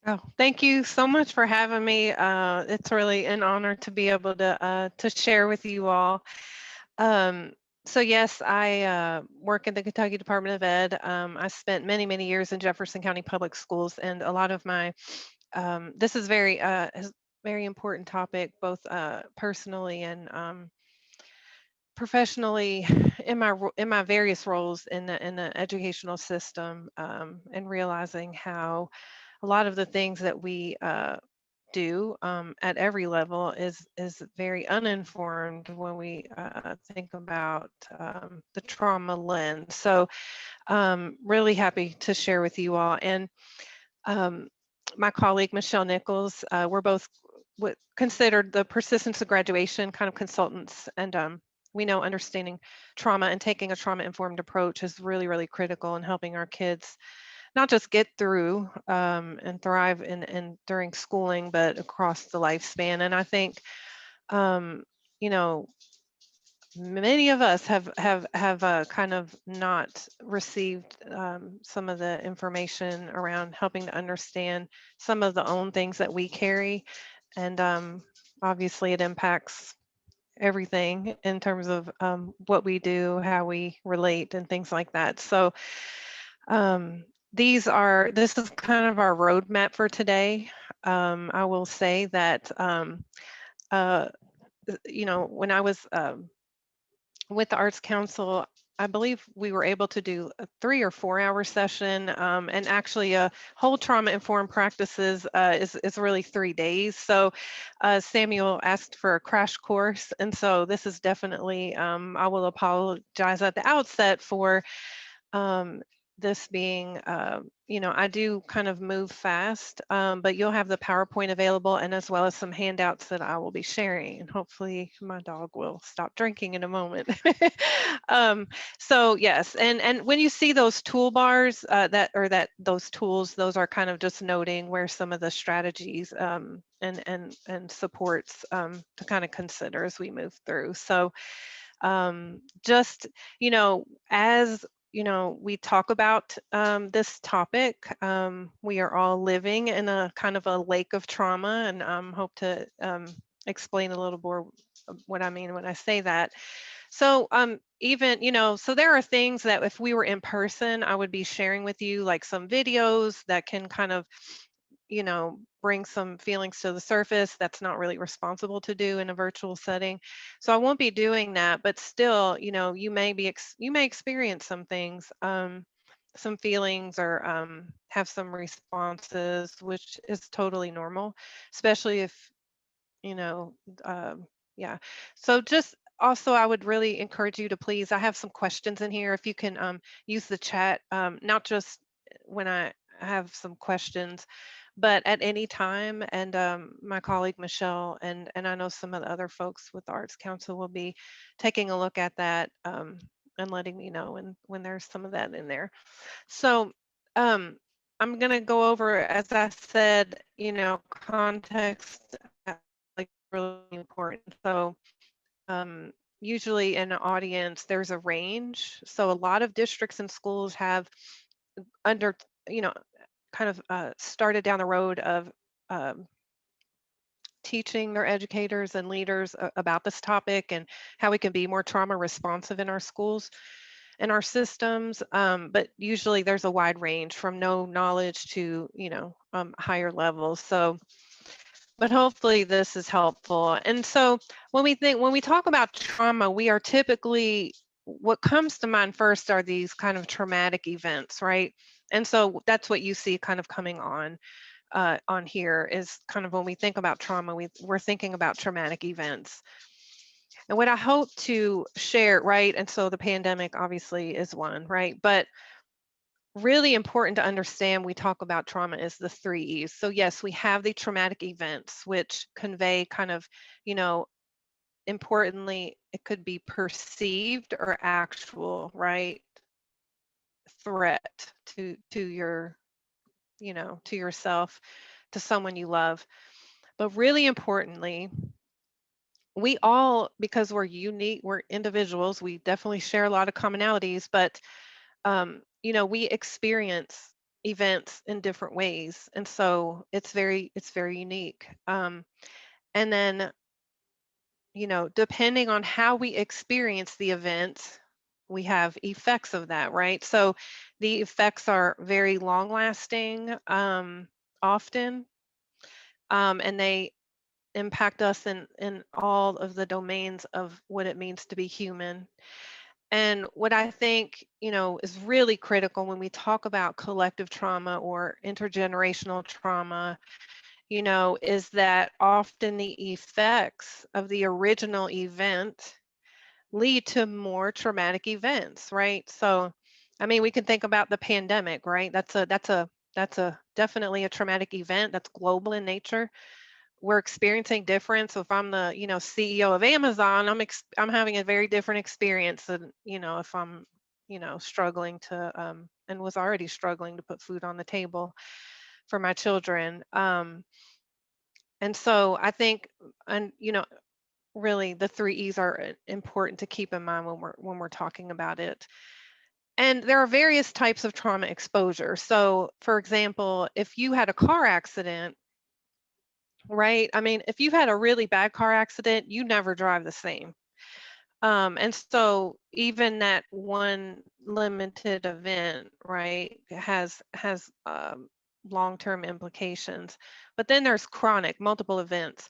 Oh, thank you so much for having me. It's really an honor to be able to share with you all. Um, so yes, I work in the Kentucky Department of Ed. I spent many years in Jefferson County Public Schools, and a lot of my this is very important topic, both personally and professionally in my various roles in the educational system, and realizing how a lot of the things that we do at every level is very uninformed when we think about the trauma lens. So really happy to share with you all. And um, my colleague Michelle Nichols, we're both considered the persistence of graduation kind of consultants, and we know understanding trauma and taking a trauma informed approach is really critical in helping our kids not just get through and thrive in during schooling, but across the lifespan. And I think, um, you know, many of us have kind of not received some of the information around helping to understand some of the own things that we carry, and obviously it impacts everything in terms of what we do, how we relate, and things like that. So um, this is kind of our roadmap for today. I will say that uh, when I was with the Arts Council, I believe we were able to do a 3 or 4 hour session, and actually a whole trauma informed practices is really 3 days. So Samuel asked for a crash course, and so this is definitely I will apologize at the outset for um, this being, I do kind of move fast, but you'll have the PowerPoint available, and as well as some handouts that I will be sharing. And hopefully my dog will stop drinking in a moment. um, so yes, and when you see those toolbars those tools, those are kind of just noting where some of the strategies and supports to kind of consider as we move through. So just as we talk about this topic, we are all living in a kind of a lake of trauma, and hope to explain a little more of what I mean when I say that. So even so there are things that if we were in person, I would be sharing with you, like some videos that can kind of bring some feelings to the surface. That's not really responsible to do in a virtual setting. So I won't be doing that, but still, you may experience some things, some feelings, or have some responses, which is totally normal, especially if, you know, yeah. So just also, I would really encourage you to please, I have some questions in here. If you can use the chat, not just when I have some questions, but at any time. And my colleague Michelle and I know some of the other folks with the Arts Council will be taking a look at that, and letting me know when there's some of that in there. So um, I'm going to go over, as I said, context, like really important. So usually in an audience, there's a range. So a lot of districts and schools have under, you know, kind of started down the road of um, teaching their educators and leaders about this topic and how we can be more trauma responsive in our schools and our systems. But usually there's a wide range from no knowledge to, higher levels. So, but hopefully this is helpful. And so when we talk about trauma, we are typically, what comes to mind first are these kind of traumatic events, right? And so that's what you see kind of coming on here is kind of when we think about trauma, we're thinking about traumatic events. And what I hope to share, right? And so the pandemic obviously is one, right? But really important to understand, we talk about trauma is the 3 E's. So yes, we have the traumatic events, which convey kind of, you know, importantly, it could be perceived or actual, right? Threat to your, to yourself, to someone you love. But really importantly, we all, because we're unique, we're individuals, we definitely share a lot of commonalities, but we experience events in different ways, and so it's very unique. And then, depending on how we experience the event, we have effects of that, right? So the effects are very long lasting, often, and they impact us in all of the domains of what it means to be human. And what I think, is really critical when we talk about collective trauma or intergenerational trauma, is that often the effects of the original event lead to more traumatic events, right? So, I mean, we can think about the pandemic, right? That's a definitely a traumatic event that's global in nature. We're experiencing different. So if I'm the, CEO of Amazon, I'm having a very different experience than, if I'm, struggling to and was already struggling to put food on the table for my children. And so I think, and really the three E's are important to keep in mind when we're talking about it. And there are various types of trauma exposure. So, for example, if you had a car accident, right? I mean, if you've had a really bad car accident, you never drive the same. And so even that one limited event, right, has long-term implications. But then there's chronic, multiple events.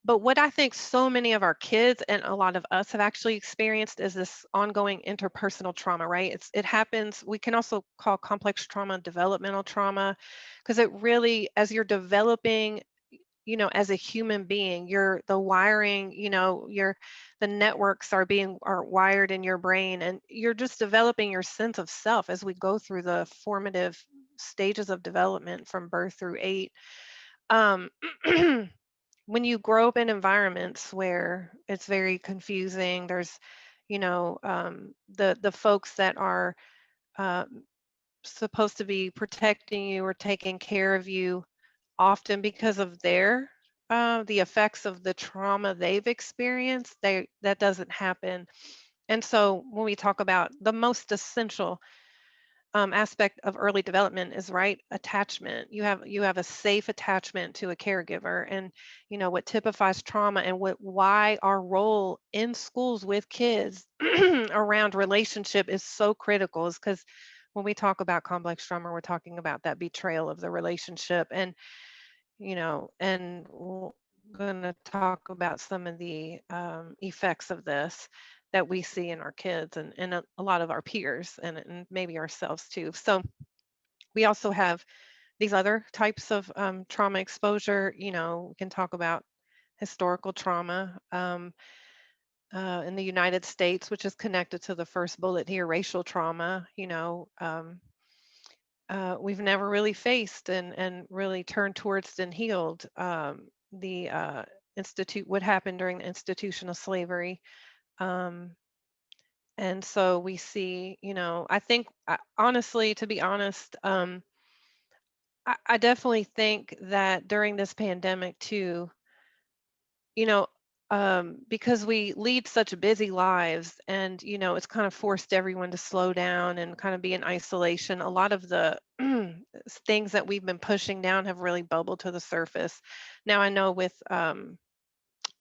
But what I think so many of our kids and a lot of us have actually experienced is this ongoing interpersonal trauma, right? It happens, we can also call complex trauma developmental trauma, because it really, as you're developing, as a human being, you're the wiring, the networks are wired in your brain, and you're just developing your sense of self as we go through the formative stages of development from birth through 8. Um, when you grow up in environments where it's very confusing, there's, the folks that are uh, supposed to be protecting you or taking care of you, often because of the effects of the trauma they've experienced, that doesn't happen. And so when we talk about the most essential aspect of early development is, right, attachment. You have a safe attachment to a caregiver, and what typifies trauma and why our role in schools with kids around relationship is so critical, is because when we talk about complex trauma, we're talking about that betrayal of the relationship. And we're going to talk about some of the effects of this that we see in our kids and a lot of our peers and maybe ourselves too. So we also have these other types of trauma exposure. We can talk about historical trauma in the United States, which is connected to the first bullet here, racial trauma. We've never really faced and really turned towards and healed the what happened during the institution of slavery. Um, and so we see, I think, honestly, to be honest, I definitely think that during this pandemic too, you know, because we lead such busy lives, and it's kind of forced everyone to slow down and kind of be in isolation. A lot of the things that we've been pushing down have really bubbled to the surface. Now I know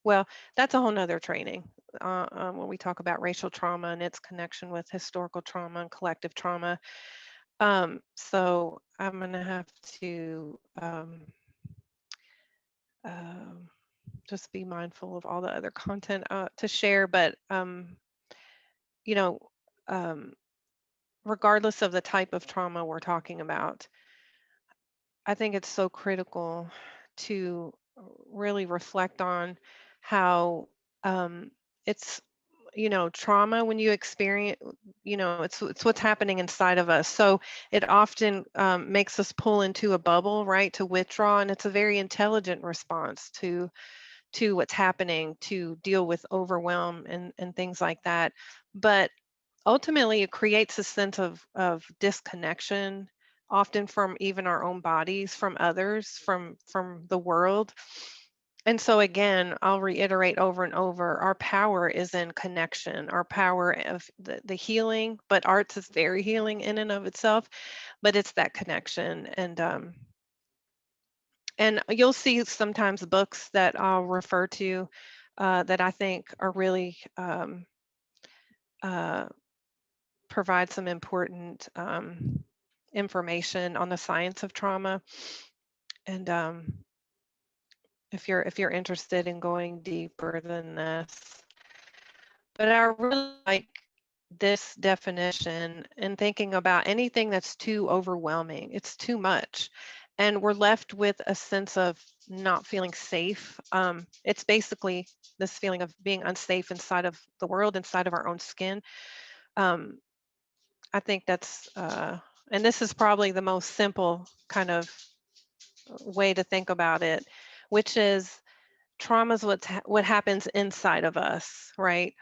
well, that's a whole nother training when we talk about racial trauma and its connection with historical trauma and collective trauma. So I'm gonna have to um, just be mindful of all the other content to share. But you know, um, regardless of the type of trauma we're talking about, I think it's so critical to really reflect on how it's, trauma when you experience, it's what's happening inside of us. So it often makes us pull into a bubble, right, to withdraw, and it's a very intelligent response to what's happening, to deal with overwhelm and things like that. But ultimately it creates a sense of disconnection, often from even our own bodies, from others, from the world. And so again, I'll reiterate over and over, our power is in connection, our power of the healing, but arts is very healing in and of itself, but it's that connection. And you'll see sometimes books that I'll refer to that I think are really uh, provide some important information on the science of trauma. And if you're interested in going deeper than this, but I really like this definition and thinking about anything that's too overwhelming. It's too much. And we're left with a sense of not feeling safe. It's basically this feeling of being unsafe inside of the world, inside of our own skin. Um, I think and this is probably the most simple kind of way to think about it, which is trauma is what happens inside of us, right?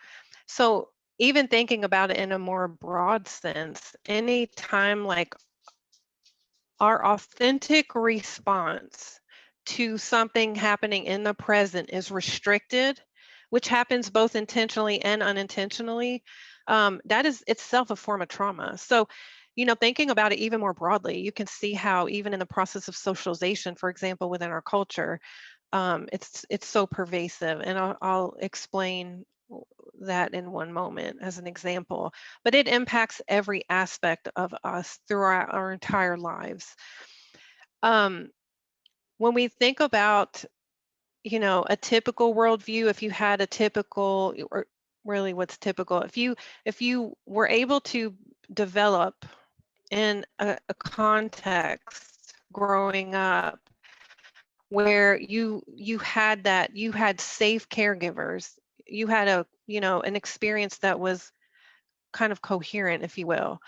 So even thinking about it in a more broad sense, any time like our authentic response to something happening in the present is restricted, which happens both intentionally and unintentionally, that is itself a form of trauma. So, thinking about it even more broadly, you can see how even in the process of socialization, for example, within our culture, it's so pervasive, and I'll explain that in one moment as an example. But it impacts every aspect of us throughout our entire lives. Um, when we think about, a typical worldview, if you had a typical, or really what's typical, if you were able to develop in a context growing up where you had safe caregivers, you had an experience that was kind of coherent, if you will.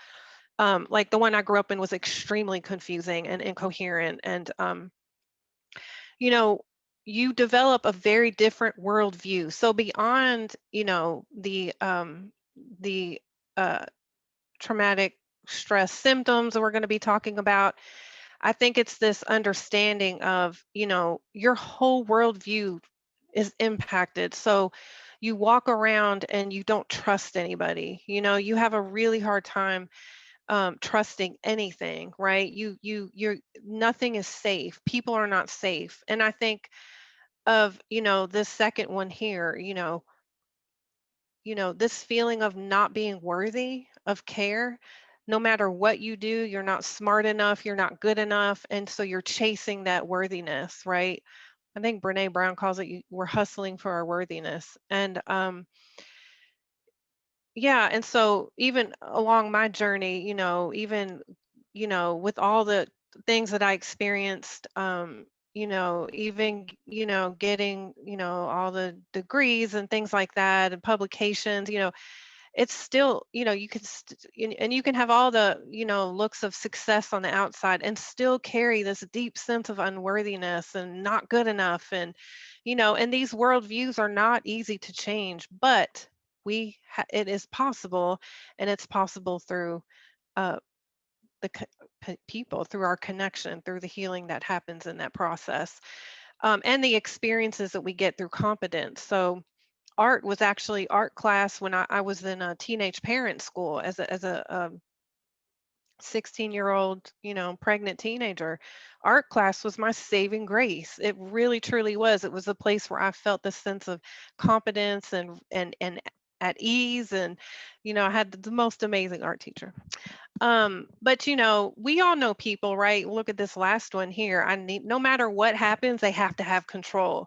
Like the one I grew up in was extremely confusing and incoherent, and you know you develop a very different worldview. So beyond the uh, traumatic stress symptoms that we're going to be talking about, I think it's this understanding of, your whole worldview is impacted. So you walk around and you don't trust anybody. You have a really hard time trusting anything, right? You're nothing is safe. People are not safe. And I think of, this second one here, this feeling of not being worthy of care. No matter what you do, you're not smart enough, you're not good enough. And so you're chasing that worthiness, right? I think Brene Brown calls it, we're hustling for our worthiness. And yeah, and so even along my journey, even, with all the things that I experienced, even, getting, all the degrees and things like that and publications, it's still, you can and you can have all the, looks of success on the outside and still carry this deep sense of unworthiness and not good enough. And these worldviews are not easy to change, but it is possible, and it's possible through uh, the people, through our connection, through the healing that happens in that process, and the experiences that we get through competence. So art class when I was in a teenage parent school as a 16-year-old, pregnant teenager. Art class was my saving grace. It really truly was. It was a place where I felt this sense of competence and at ease. And I had the most amazing art teacher. But we all know people, right? Look at this last one here. No matter what happens, they have to have control.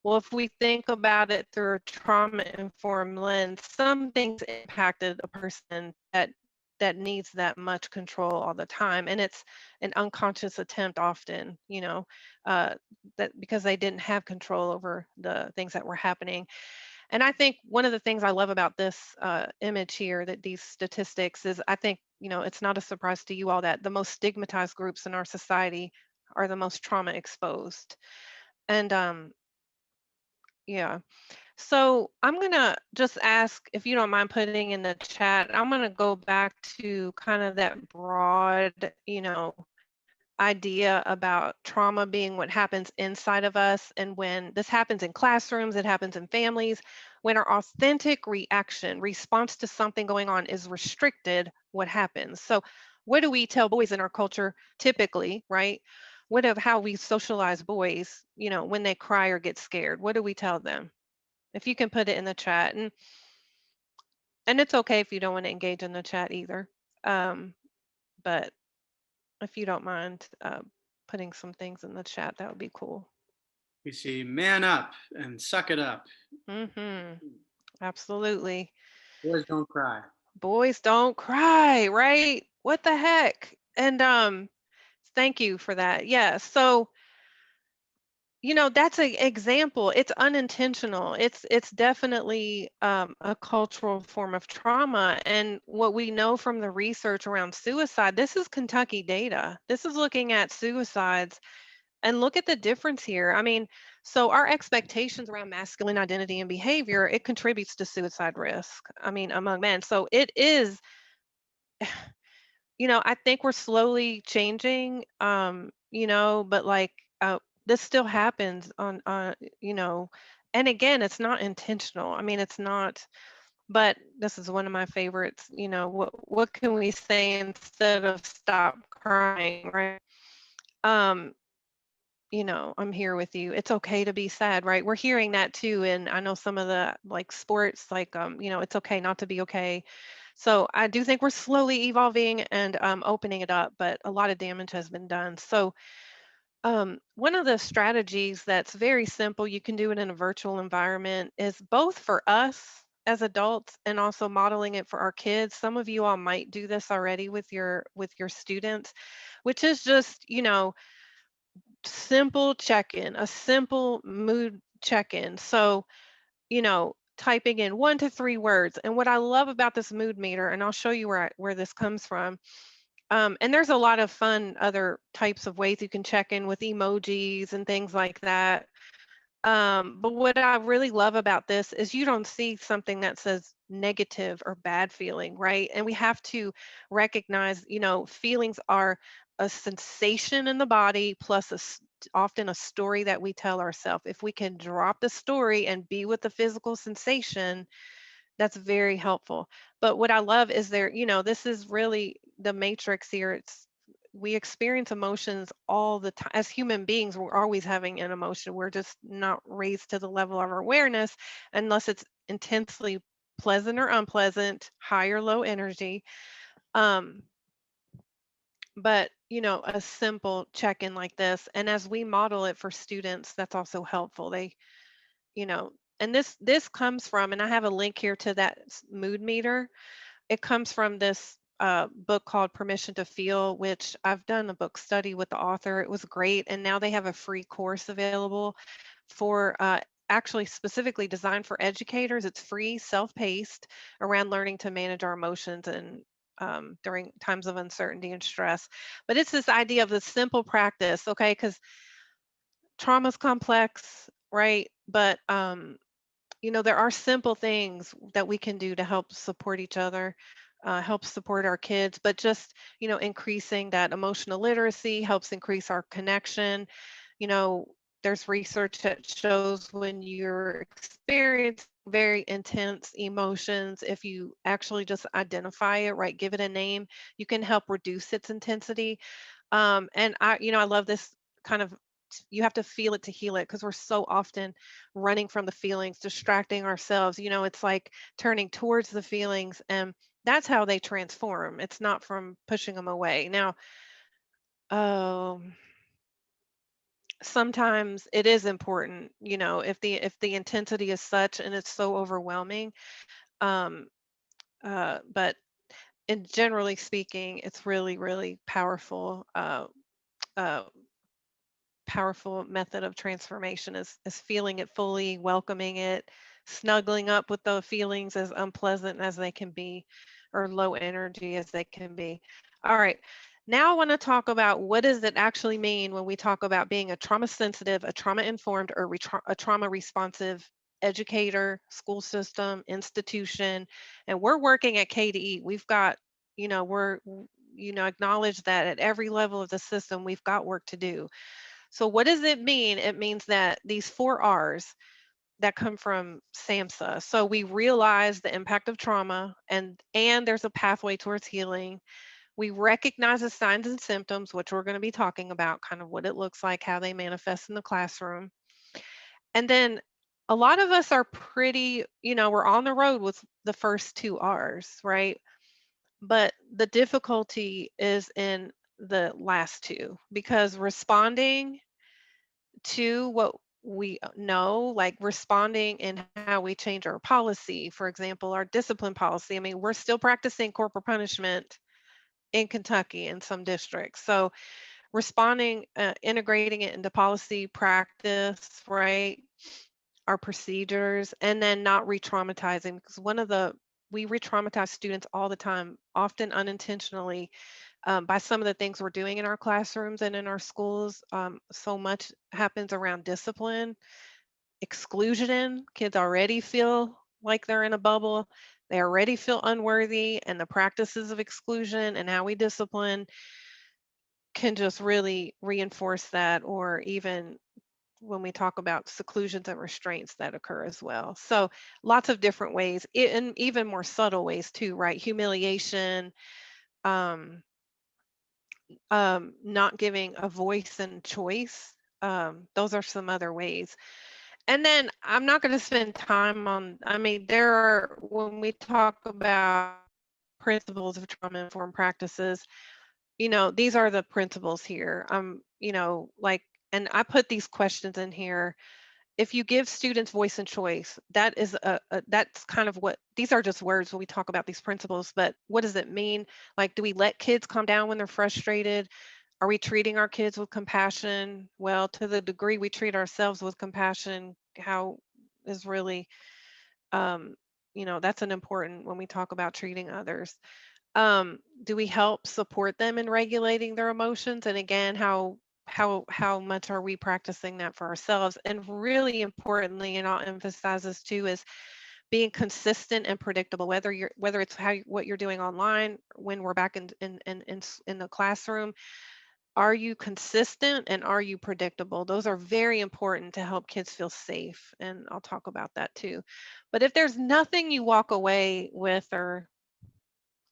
Well, if we think about it through a trauma-informed lens, some things impacted a person that needs that much control all the time, and it's an unconscious attempt often, that because they didn't have control over the things that were happening. And I think one of the things I love about this image here, that these statistics is, I think, it's not a surprise to you all that the most stigmatized groups in our society are the most trauma exposed. And yeah. So I'm gonna just ask if you don't mind putting in the chat. I'm gonna go back to kind of that broad, idea about trauma being what happens inside of us. And when this happens in classrooms, it happens in families, when our authentic reaction, response to something going on is restricted, what happens? So, what do we tell boys in our culture typically, right? What of how we socialize boys, when they cry or get scared? What do we tell them? If you can put it in the chat, and it's okay if you don't want to engage in the chat either. Um, but if you don't mind putting some things in the chat, that would be cool. We see man up and suck it up. Mm-hmm. Absolutely. Boys don't cry. Boys don't cry, right? What the heck? And thank you for that. Yeah. So, that's an example. It's unintentional. It's definitely a cultural form of trauma. And what we know from the research around suicide, this is Kentucky data. This is looking at suicides. And look at the difference here. I mean, so our expectations around masculine identity and behavior, it contributes to suicide risk. I mean, among men. So it is, I think we're slowly changing, but like this still happens you know, and again, it's not intentional. I mean, it's not, but this is one of my favorites, what can we say instead of stop crying, right? Um, I'm here with you. It's okay to be sad, right? We're hearing that too. And I know some of the like sports, like, it's okay not to be okay. So I do think we're slowly evolving and opening it up, but a lot of damage has been done. So one of the strategies that's very simple, you can do it in a virtual environment, is both for us as adults and also modeling it for our kids. Some of you all might do this already with your students, which is just, simple check-in, a simple mood check-in. So, typing in 1 to 3 words. And what I love about this mood meter, and I'll show you where this comes from. And there's a lot of fun other types of ways you can check in with emojis and things like that. But what I really love about this is you don't see something that says negative or bad feeling, right? And we have to recognize, feelings are a sensation in the body plus often a story that we tell ourselves. If we can drop the story and be with the physical sensation, that's very helpful. But what I love is this is really the matrix here. We experience emotions all the time. As human beings, we're always having an emotion. We're just not raised to the level of our awareness unless it's intensely pleasant or unpleasant, high or low energy. Um, but a simple check-in like this, and as we model it for students, that's also helpful. You know, and this comes from, and I have a link here to that mood meter. It comes from this book called Permission to Feel, which I've done a book study with the author. It was great. And now they have a free course available for actually specifically designed for educators. It's free, self-paced, around learning to manage our emotions and during times of uncertainty and stress. But it's this idea of the simple practice, okay? Because trauma's complex, right? But there are simple things that we can do to help support each other, help support our kids, but just, increasing that emotional literacy helps increase our connection. You know, there's research that shows when you're experiencing very intense emotions, if you actually just identify it, right, give it a name, you can help reduce its intensity. And I love this kind of, you have to feel it to heal it, because we're so often running from the feelings, distracting ourselves. It's like turning towards the feelings, and that's how they transform. It's not from pushing them away. Now, um, sometimes it is important, if the intensity is such and it's so overwhelming. Um, but in generally speaking, it's really, really powerful. Uh, Powerful method of transformation is feeling it fully, welcoming it, snuggling up with the feelings as unpleasant as they can be, or low energy as they can be. All right. Now I want to talk about, what does it actually mean when we talk about being a trauma sensitive, a trauma informed, or a trauma responsive educator, school system, institution. And we're working at KDE. We've got, we're acknowledge that at every level of the system, we've got work to do. So what does it mean? It means that these 4 R's that come from SAMHSA. So we realize the impact of trauma, and there's a pathway towards healing. We recognize the signs and symptoms, which we're going to be talking about, kind of what it looks like, how they manifest in the classroom. And then a lot of us are pretty, we're on the road with the first 2 R's, right? But the difficulty is in the last two, because responding to what we know, like responding in how we change our policy, for example, our discipline policy. I mean, we're still practicing corporal punishment in Kentucky in some districts. So responding, integrating it into policy practice, right? Our procedures, and then not re-traumatizing, because we re-traumatize students all the time, often unintentionally, by some of the things we're doing in our classrooms and in our schools. So much happens around discipline, exclusion. Kids already feel like they're in a bubble. They already feel unworthy, and the practices of exclusion and how we discipline can just really reinforce that, or even when we talk about seclusions and restraints that occur as well. So lots of different ways, and even more subtle ways too, right? Humiliation, um, not giving a voice and choice. Those are some other ways. And then I'm not going to spend time on, I mean, when we talk about principles of trauma informed practices, these are the principles here. Like, and I put these questions in here. If you give students voice and choice, that's kind of what, these are just words when we talk about these principles, but what does it mean? Like, do we let kids calm down when they're frustrated? Are we treating our kids with compassion? Well, to the degree we treat ourselves with compassion, how is really, um, that's an important when we talk about treating others. Do we help support them in regulating their emotions? And again, how much are we practicing that for ourselves? And really importantly, and I'll emphasize this too, is being consistent and predictable. Whether it's what you're doing online, when we're back in the classroom, are you consistent and are you predictable? Those are very important to help kids feel safe, and I'll talk about that too. But if there's nothing you walk away with or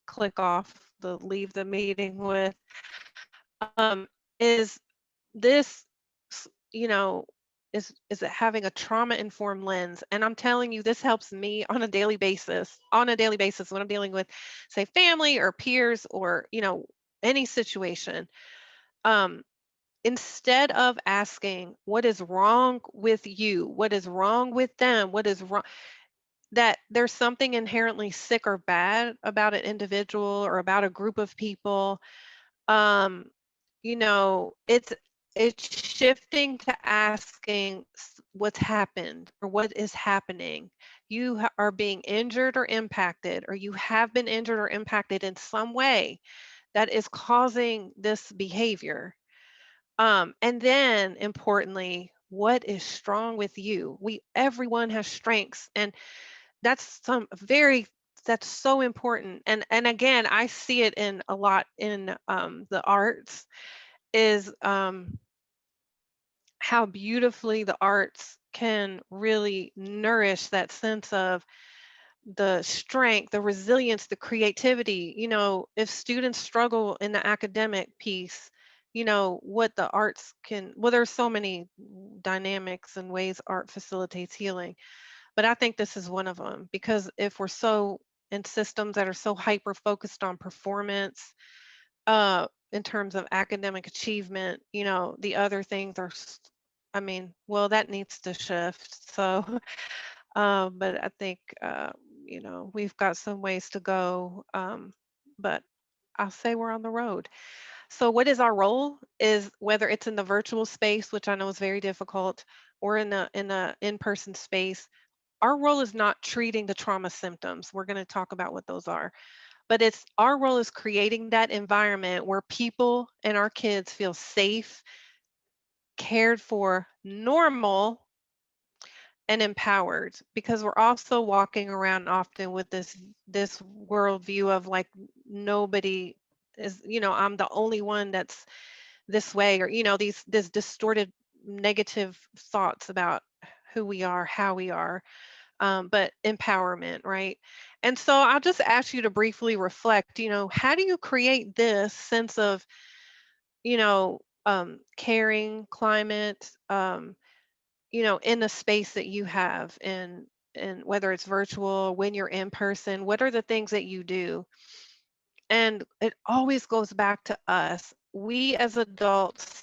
click off the leave the meeting with, is this, s- you know, is it having a trauma informed lens? And I'm telling you, this helps me on a daily basis, when I'm dealing with, say, family or peers, or, any situation. Um, Instead of asking, what is wrong with you? What is wrong with them? What is wrong? That there's something inherently sick or bad about an individual or about a group of people. um it's shifting to asking, what's happened or what is happening. You are being injured or impacted, or you have been injured or impacted in some way that is causing this behavior. And then importantly, what is strong with you? Everyone has strengths, and that's some very that's so important. And again, I see it in a lot in the arts, is how beautifully the arts can really nourish that sense of the strength, the resilience, the creativity. If students struggle in the academic piece, what the arts can, well, there's so many dynamics and ways art facilitates healing. But I think this is one of them, because if we're so in systems that are so hyper focused on performance, in terms of academic achievement, the other things are, I mean, well, that needs to shift. So, but I think, we've got some ways to go. But I'll say we're on the road. So what is our role, is whether it's in the virtual space, which I know is very difficult, or in the in-person space, our role is not treating the trauma symptoms. We're going to talk about what those are. But it's our role is creating that environment where people and our kids feel safe, cared for, normal, and empowered, because we're also walking around often with this worldview of like nobody I'm the only one that's this way, or these distorted negative thoughts about who we are, how we are, but empowerment, right? And so I'll just ask you to briefly reflect, how do you create this sense of, caring climate, in the space that you have, and whether it's virtual, when you're in person, what are the things that you do? And it always goes back to us. We as adults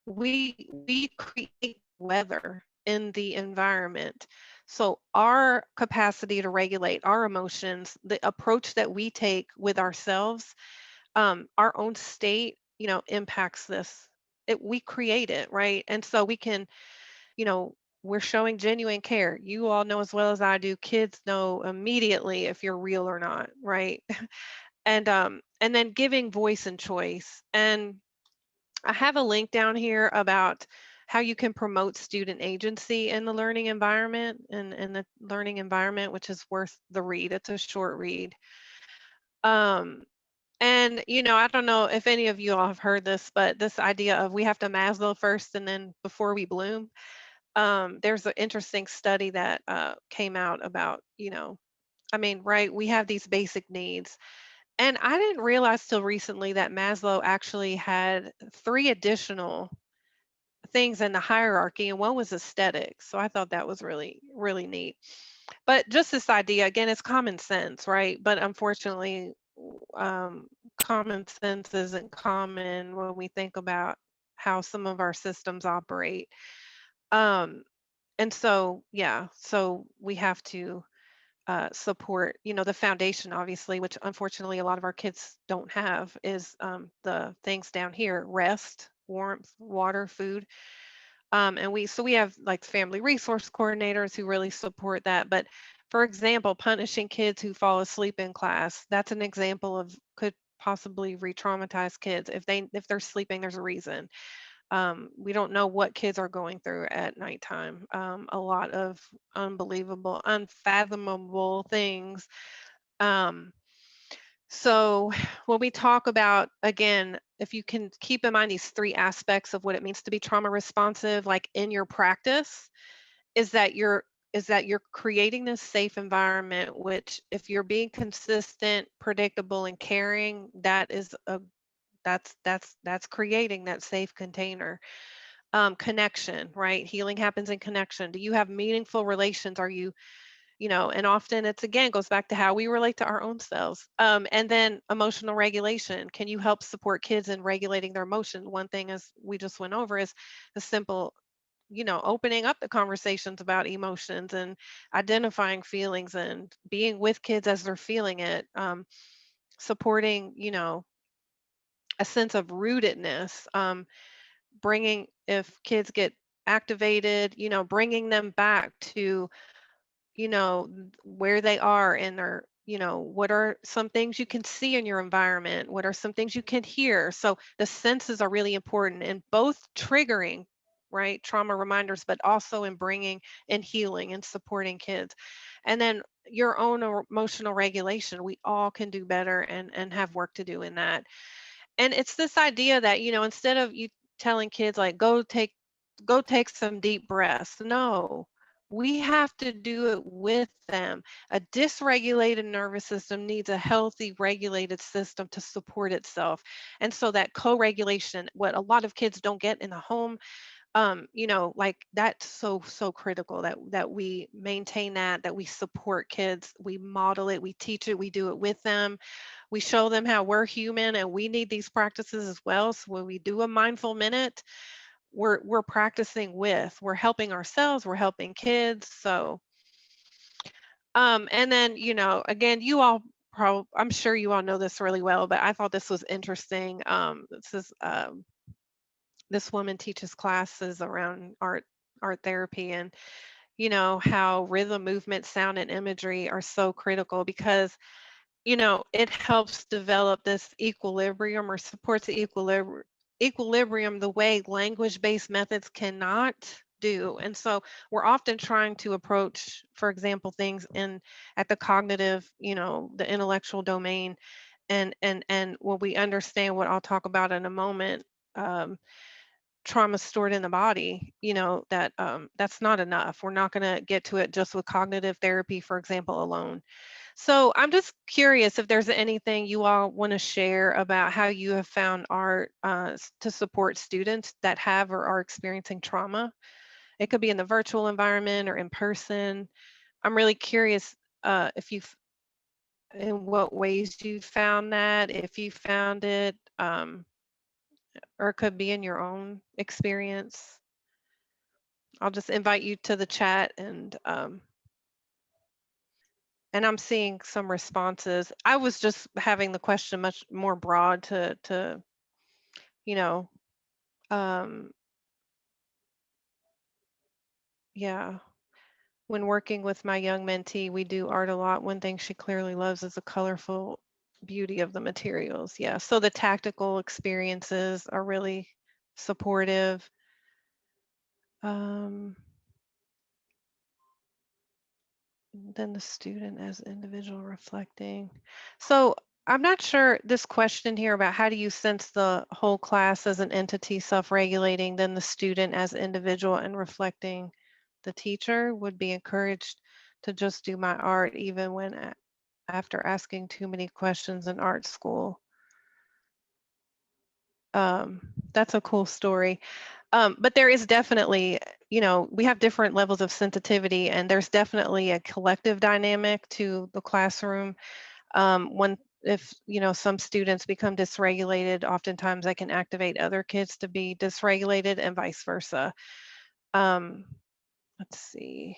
we create weather in the environment. So our capacity to regulate our emotions, the approach that we take with ourselves, our own state, impacts this. We create it, right? And so we can, you know, we're showing genuine care. You all know as well as I do, kids know immediately if you're real or not, right? And then giving voice and choice. And I have a link down here about how you can promote student agency in the learning environment, and in the learning environment, which is worth the read. It's a short read. Um, and I don't know if any of you all have heard this, but this idea of we have to Maslow first and then before we bloom. There's an interesting study that came out about, right, we have these basic needs. And I didn't realize till recently that Maslow actually had three additional things in the hierarchy, and one was aesthetics. So I thought that was really, really neat. But just this idea, again, it's common sense, right? But unfortunately, um, common sense isn't common when we think about how some of our systems operate. Um, and so, yeah, so we have to support, the foundation, obviously, which unfortunately a lot of our kids don't have, is the things down here: rest, warmth, water, food. And we have like family resource coordinators who really support that. But for example, punishing kids who fall asleep in class, that's an example of could possibly re-traumatize kids. If they're sleeping, there's a reason. We don't know what kids are going through at nighttime. A lot of unbelievable, unfathomable things. Um, so when we talk about, again, if you can keep in mind these three aspects of what it means to be trauma responsive, like in your practice, is that you're creating this safe environment, which if you're being consistent, predictable, and caring, that's creating that safe container. Connection, right? Healing happens in connection. Do you have meaningful relations? Are you, and often it's, again, goes back to how we relate to our own selves. And then emotional regulation. Can you help support kids in regulating their emotions? One thing, as we just went over, is the simple, opening up the conversations about emotions and identifying feelings and being with kids as they're feeling it. Supporting, a sense of rootedness. Bringing, if kids get activated, bringing them back to, where they are in their, what are some things you can see in your environment? What are some things you can hear? So the senses are really important in both triggering, right, trauma reminders, but also in bringing and healing and supporting kids. And then your own emotional regulation. We all can do better and have work to do in that. And it's this idea that, instead of you telling kids like go take some deep breaths. No, we have to do it with them. A dysregulated nervous system needs a healthy, regulated system to support itself. And so that co-regulation, what a lot of kids don't get in the home, like that's so critical that we maintain that we support kids, we model it, we teach it, we do it with them, we show them how we're human and we need these practices as well. So when we do a mindful minute, we're practicing with, we're helping ourselves, we're helping kids. So and then, again, you all I'm sure you all know this really well, but I thought this was interesting. This woman teaches classes around art therapy, and how rhythm, movement, sound, and imagery are so critical because it helps develop this equilibrium, or supports the equilibrium the way language-based methods cannot do. And so we're often trying to approach, for example, things in at the cognitive, the intellectual domain, and when we understand what I'll talk about in a moment, um, trauma stored in the body, that that's not enough. We're not going to get to it just with cognitive therapy, for example, alone. So I'm just curious if there's anything you all want to share about how you have found art to support students that have or are experiencing trauma. It could be in the virtual environment or in person. I'm really curious if you've in what ways you found that, if you found it, or it could be in your own experience. I'll just invite you to the chat, and I'm seeing some responses. I was just having the question much more broad to you know, um, yeah. When working with my young mentee, we do art a lot. One thing she clearly loves is the colorful beauty of the materials. Yeah. So the tactical experiences are really supportive. Um, then the student as individual reflecting. So I'm not sure this question here about how do you sense the whole class as an entity self-regulating, then the student as individual and reflecting the teacher would be encouraged to just do my art even when after asking too many questions in art school. That's a cool story. But there is definitely, we have different levels of sensitivity, and there's definitely a collective dynamic to the classroom. When if some students become dysregulated, oftentimes I can activate other kids to be dysregulated and vice versa. Um, let's see.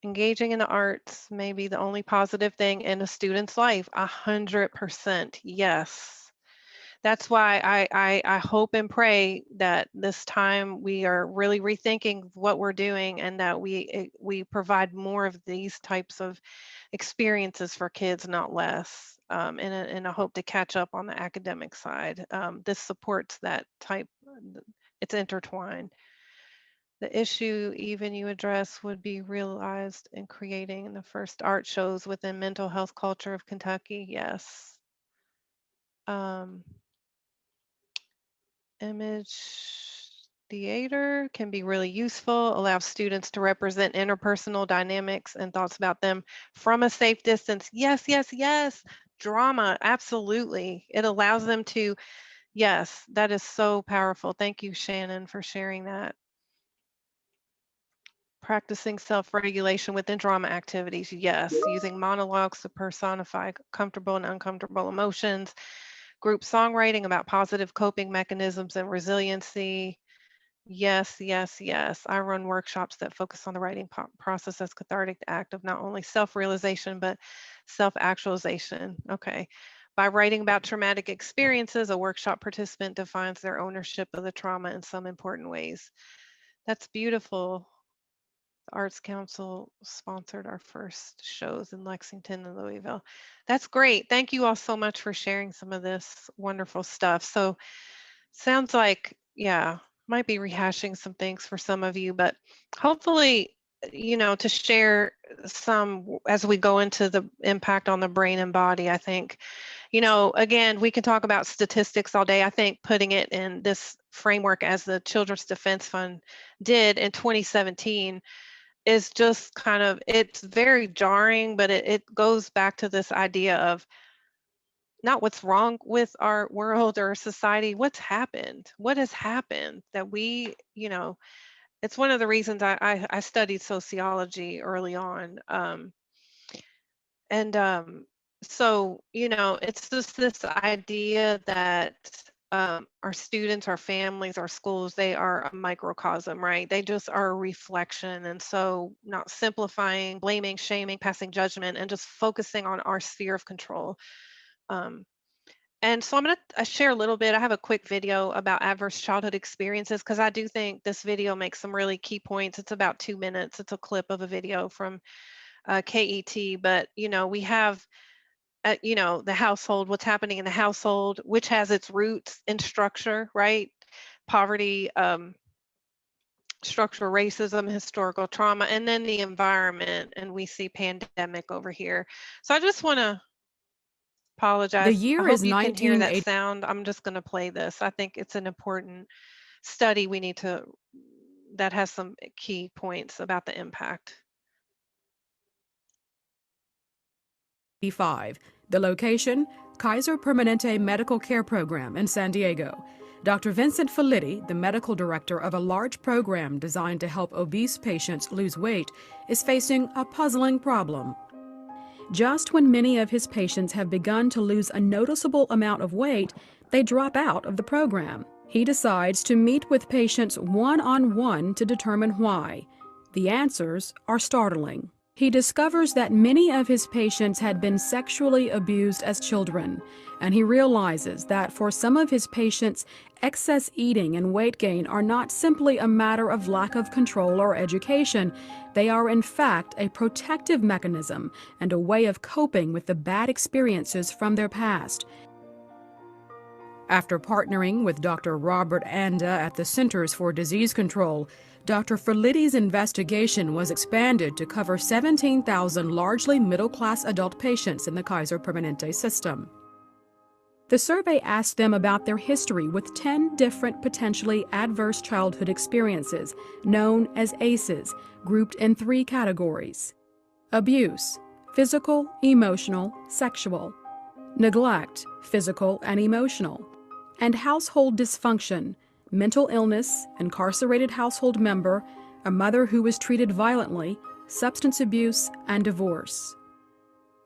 Engaging in the arts may be the only positive thing in a student's life. 100%, yes. That's why I hope and pray that this time we are really rethinking what we're doing, and that we provide more of these types of experiences for kids, not less, in a hope to catch up on the academic side. This supports that type. It's intertwined. The issue even you address would be realized in creating the first art shows within mental health culture of Kentucky. Yes. Um, Image theater can be really useful, allow students to represent interpersonal dynamics and thoughts about them from a safe distance. Yes, yes, yes. Drama, absolutely. It allows them to, yes, that is so powerful. Thank you, Shannon, for sharing that. Practicing self-regulation within drama activities, yes. Using monologues to personify comfortable and uncomfortable emotions. Group songwriting about positive coping mechanisms and resiliency. Yes, yes, yes. I run workshops that focus on the writing process as cathartic act of not only self-realization, but self-actualization. Okay. By writing about traumatic experiences, a workshop participant defines their ownership of the trauma in some important ways. That's beautiful. The Arts Council sponsored our first shows in Lexington and Louisville. That's great. Thank you all so much for sharing some of this wonderful stuff. So sounds like, yeah, might be rehashing some things for some of you, but hopefully, to share some as we go into the impact on the brain and body. I think, again, we can talk about statistics all day. I think putting it in this framework as the Children's Defense Fund did in 2017 is just kind of, it's very jarring, but it goes back to this idea of not what's wrong with our world or society, what's happened, what has happened that we, it's one of the reasons I studied sociology early on. And so, it's just this idea that our students, our families, our schools, they are a microcosm, right? They just are a reflection. And so, not simplifying, blaming, shaming, passing judgment, and just focusing on our sphere of control. Um, and so I'm going to share a little bit. I have a quick video about adverse childhood experiences because I do think this video makes some really key points. It's about 2 minutes. It's a clip of a video from KET, but we have the household, what's happening in the household, which has its roots in structure, right? Poverty, structural racism, historical trauma, and then the environment, and we see pandemic over here. So I just want to The Apologize. I year is hope you can hear that 1980. sound. I'm just going to play this. I think it's an important study we need to that has some key points about the impact. 1985. The location, Kaiser Permanente Medical Care Program in San Diego. Dr. Vincent Felitti, the medical director of a large program designed to help obese patients lose weight, is facing a puzzling problem. Just when many of his patients have begun to lose a noticeable amount of weight, they drop out of the program. He decides to meet with patients one-on-one to determine why. The answers are startling. He discovers that many of his patients had been sexually abused as children, and he realizes that for some of his patients, excess eating and weight gain are not simply a matter of lack of control or education. They are, in fact, a protective mechanism and a way of coping with the bad experiences from their past. After partnering with Dr. Robert Anda at the Centers for Disease Control, Dr. Ferlitti's investigation was expanded to cover 17,000 largely middle-class adult patients in the Kaiser Permanente system. The survey asked them about their history with 10 different potentially adverse childhood experiences, known as ACEs, grouped in 3 categories: abuse, physical, emotional, sexual; neglect, physical and emotional; and household dysfunction, mental illness, incarcerated household member, a mother who was treated violently, substance abuse, and divorce.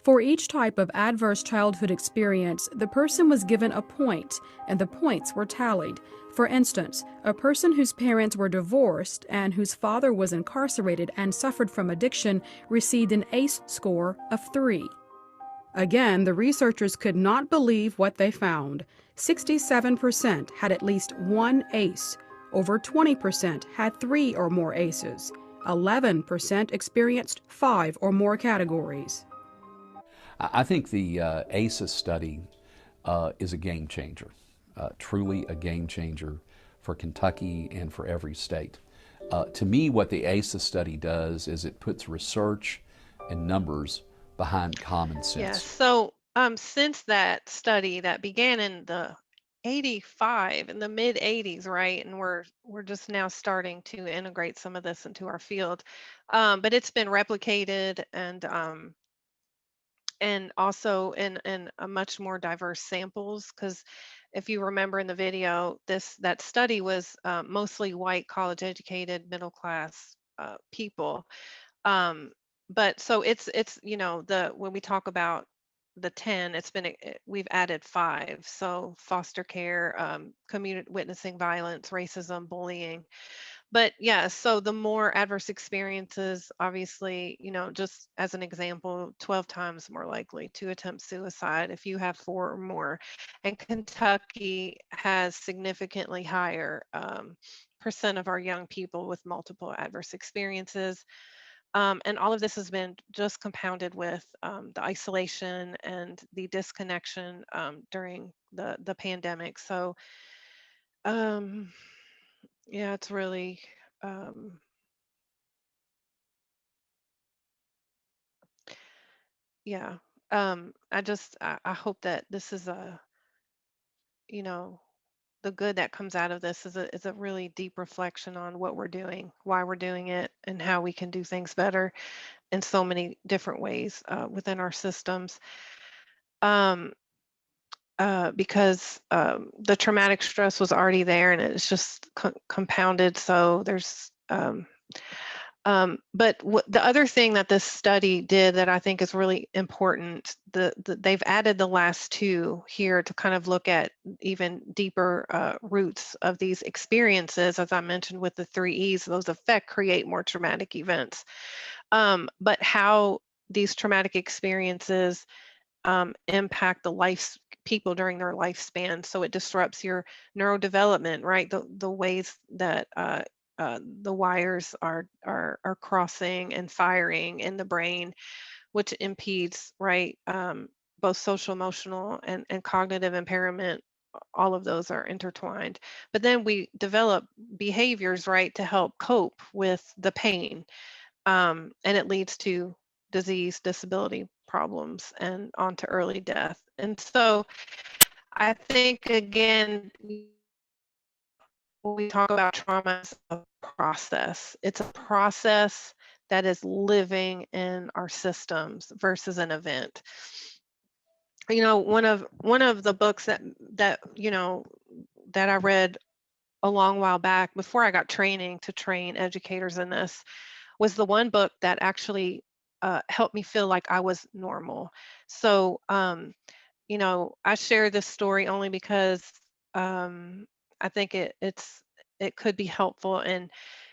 For each type of adverse childhood experience, the person was given a point, and the points were tallied. For instance, a person whose parents were divorced and whose father was incarcerated and suffered from addiction received an ACE score of 3. Again, the researchers could not believe what they found. 67% had at least one ACE. Over 20% had 3 or more ACEs. 11% experienced 5 or more categories. I think the ACEs study is a game changer, truly a game changer for Kentucky and for every state. To me, what the ACEs study does is it puts research and numbers behind common sense. Yes. So, since that study that began in the 85, in the mid 80s, right? And we're just now starting to integrate some of this into our field. But it's been replicated and also in a much more diverse samples because if you remember in the video, that study was mostly white, college educated, middle class people. um but so it's the when we talk about the 10, it's been we've added 5, so foster care, community witnessing violence, racism, bullying. But yeah, so the more adverse experiences, obviously, just as an example, 12 times more likely to attempt suicide if you have 4 or more. And Kentucky has significantly higher percent of our young people with multiple adverse experiences. And all of this has been just compounded with the isolation and the disconnection during the pandemic. So, um, yeah, it's really, um, yeah. I hope that this is you know, the good that comes out of this is a really deep reflection on what we're doing, why we're doing it, and how we can do things better in so many different ways within our systems. Um, because the traumatic stress was already there and it's just compounded. So the other thing that this study did that I think is really important, they've added the last 2 here to kind of look at even deeper roots of these experiences. As I mentioned with the 3 E's, those create more traumatic events. But how these traumatic experiences impact the life people during their lifespan. So it disrupts your neurodevelopment, right? The ways that the wires are crossing and firing in the brain, which impedes, right? Both social, emotional, and cognitive impairment. All of those are intertwined. But then we develop behaviors, right, to help cope with the pain, and it leads to disease, disability, problems and onto early death. And so I think, again, when we talk about trauma, it's a process. It's a process that is living in our systems versus an event. One of the books that I read a long while back before I got training to train educators in this was the one book that actually helped me feel like I was normal. So, I share this story only because I think it could be helpful. And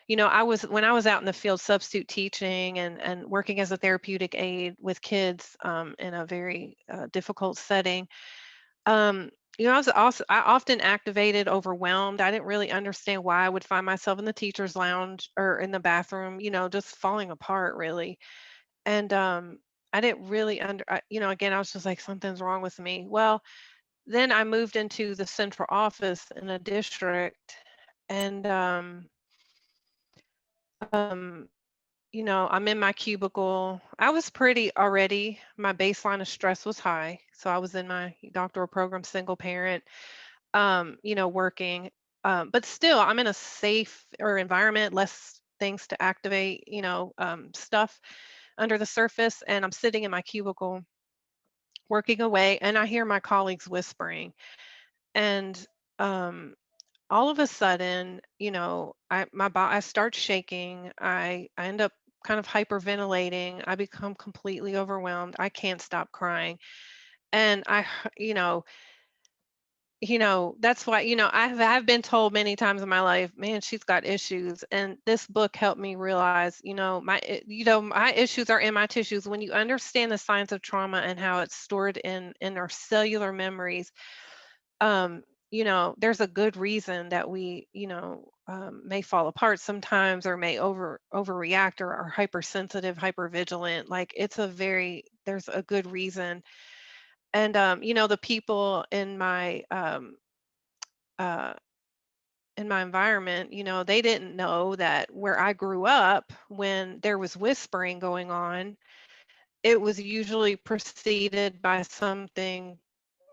when I was out in the field substitute teaching and working as a therapeutic aide with kids in a very difficult setting. Um, I often activated, overwhelmed. I didn't really understand why I would find myself in the teacher's lounge or in the bathroom, just falling apart really. And I didn't really again, I was just like, something's wrong with me. Well, then I moved into the central office in a district, and um, I'm in my cubicle. I was pretty already. My baseline of stress was high, so I was in my doctoral program, single parent, working. But still, I'm in a safe or environment, less things to activate, stuff under the surface, and I'm sitting in my cubicle working away, and I hear my colleagues whispering, and um, all of a sudden, I start shaking. I end up kind of hyperventilating. I become completely overwhelmed. I can't stop crying, and that's why, I've been told many times in my life, man, she's got issues. And this book helped me realize, my issues are in my tissues. When you understand the science of trauma and how it's stored in our cellular memories, um, there's a good reason that we, may fall apart sometimes or may overreact or are hypersensitive, hypervigilant. Like there's a good reason. And the people uh, in my environment, they didn't know that where I grew up, when there was whispering going on, it was usually preceded by something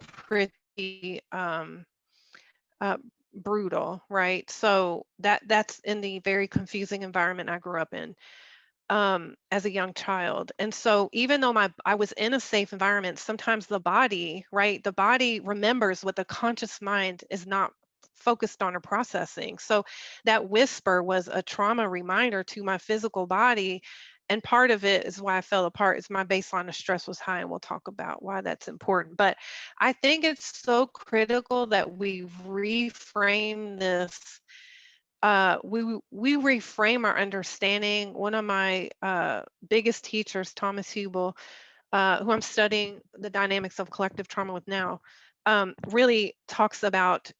pretty uh, brutal, right? So that's in the very confusing environment I grew up in as a young child. And so even though I was in a safe environment, sometimes the body, right? The body remembers what the conscious mind is not focused on or processing. So that whisper was a trauma reminder to my physical body. And part of it is why I fell apart is my baseline of stress was high, and we'll talk about why that's important. But I think it's so critical that we reframe this. We reframe our understanding. One of my biggest teachers, Thomas Hubel, who I'm studying the dynamics of collective trauma with now, really talks about,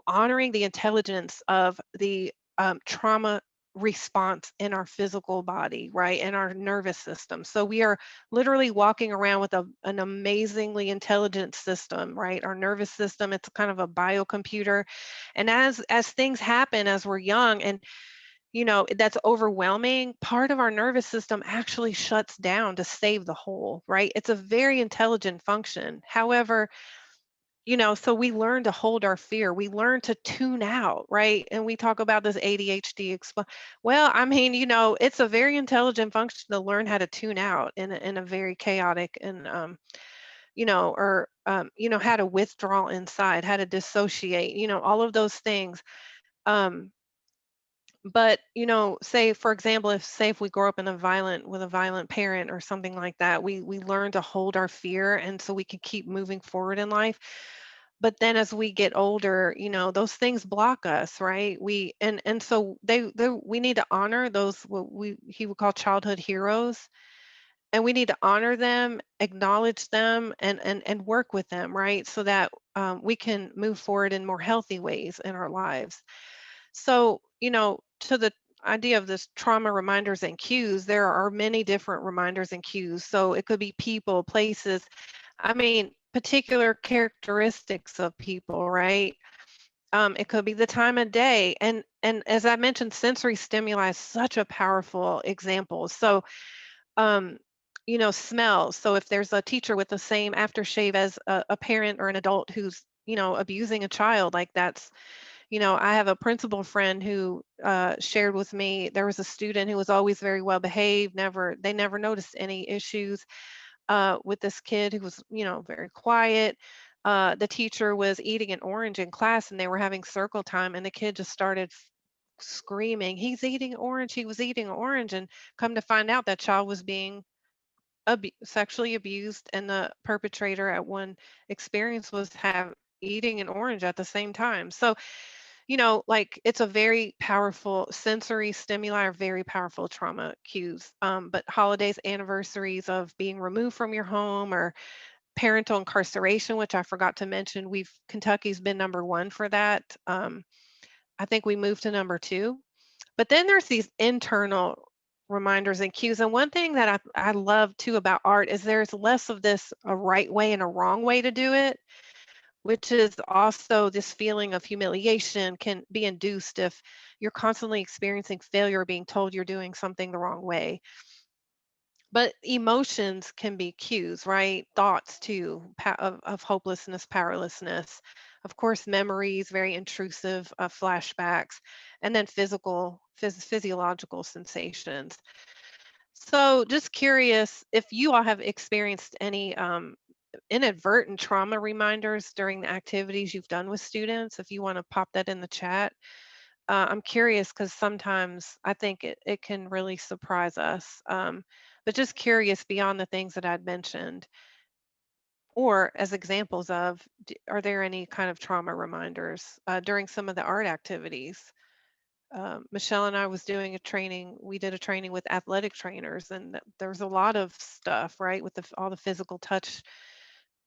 honoring the intelligence of the trauma response in our physical body, right, and our nervous system. So we are literally walking around with an amazingly intelligent system, right? Our nervous system, it's kind of a biocomputer. And as things happen as we're young, and that's overwhelming, part of our nervous system actually shuts down to save the whole, right? It's a very intelligent function. However, so we learn to hold our fear. We learn to tune out, right? And we talk about this ADHD. Well, I mean, it's a very intelligent function to learn how to tune out in a very chaotic and, how to withdraw inside, how to dissociate, all of those things. But say for example, if we grow up in with a violent parent or something like that, we learn to hold our fear, and so we can keep moving forward in life. But then as we get older, those things block us, right? And so we need to honor those, what he would call childhood heroes, and we need to honor them, acknowledge them, and work with them, right? So that we can move forward in more healthy ways in our lives. So, to the idea of this trauma reminders and cues, there are many different reminders and cues. So it could be people, places, I mean, particular characteristics of people, right? It could be the time of day. And as I mentioned, sensory stimuli is such a powerful example. So um, smells. So if there's a teacher with the same aftershave as a parent or an adult who's, abusing a child, like that's, I have a principal friend who shared with me there was a student who was always very well behaved, they never noticed any issues with this kid who was, very quiet. The teacher was eating an orange in class and they were having circle time, and the kid just started screaming, "He's eating orange, he was eating orange." And come to find out that child was being sexually abused, and the perpetrator at one experience was have eating an orange at the same time. So, like it's a very powerful sensory stimuli, are very powerful trauma cues. But holidays, anniversaries of being removed from your home, or parental incarceration, which I forgot to mention, Kentucky's been #1 for that. I think we moved to #2. But then there's these internal reminders and cues. And one thing that I love too about art is there's less of this a right way and a wrong way to do it, which is also this feeling of humiliation can be induced if you're constantly experiencing failure, being told you're doing something the wrong way. But emotions can be cues, right? Thoughts too, of hopelessness, powerlessness. Of course, memories, very intrusive flashbacks, and then physiological sensations. So, just curious if you all have experienced any inadvertent trauma reminders during the activities you've done with students. If you want to pop that in the chat. I'm curious because sometimes I think it can really surprise us. But just curious beyond the things that I'd mentioned, or as examples of, are there any kind of trauma reminders during some of the art activities? Michelle and I was doing a training. We did a training with athletic trainers, and there's a lot of stuff, right, with all the physical touch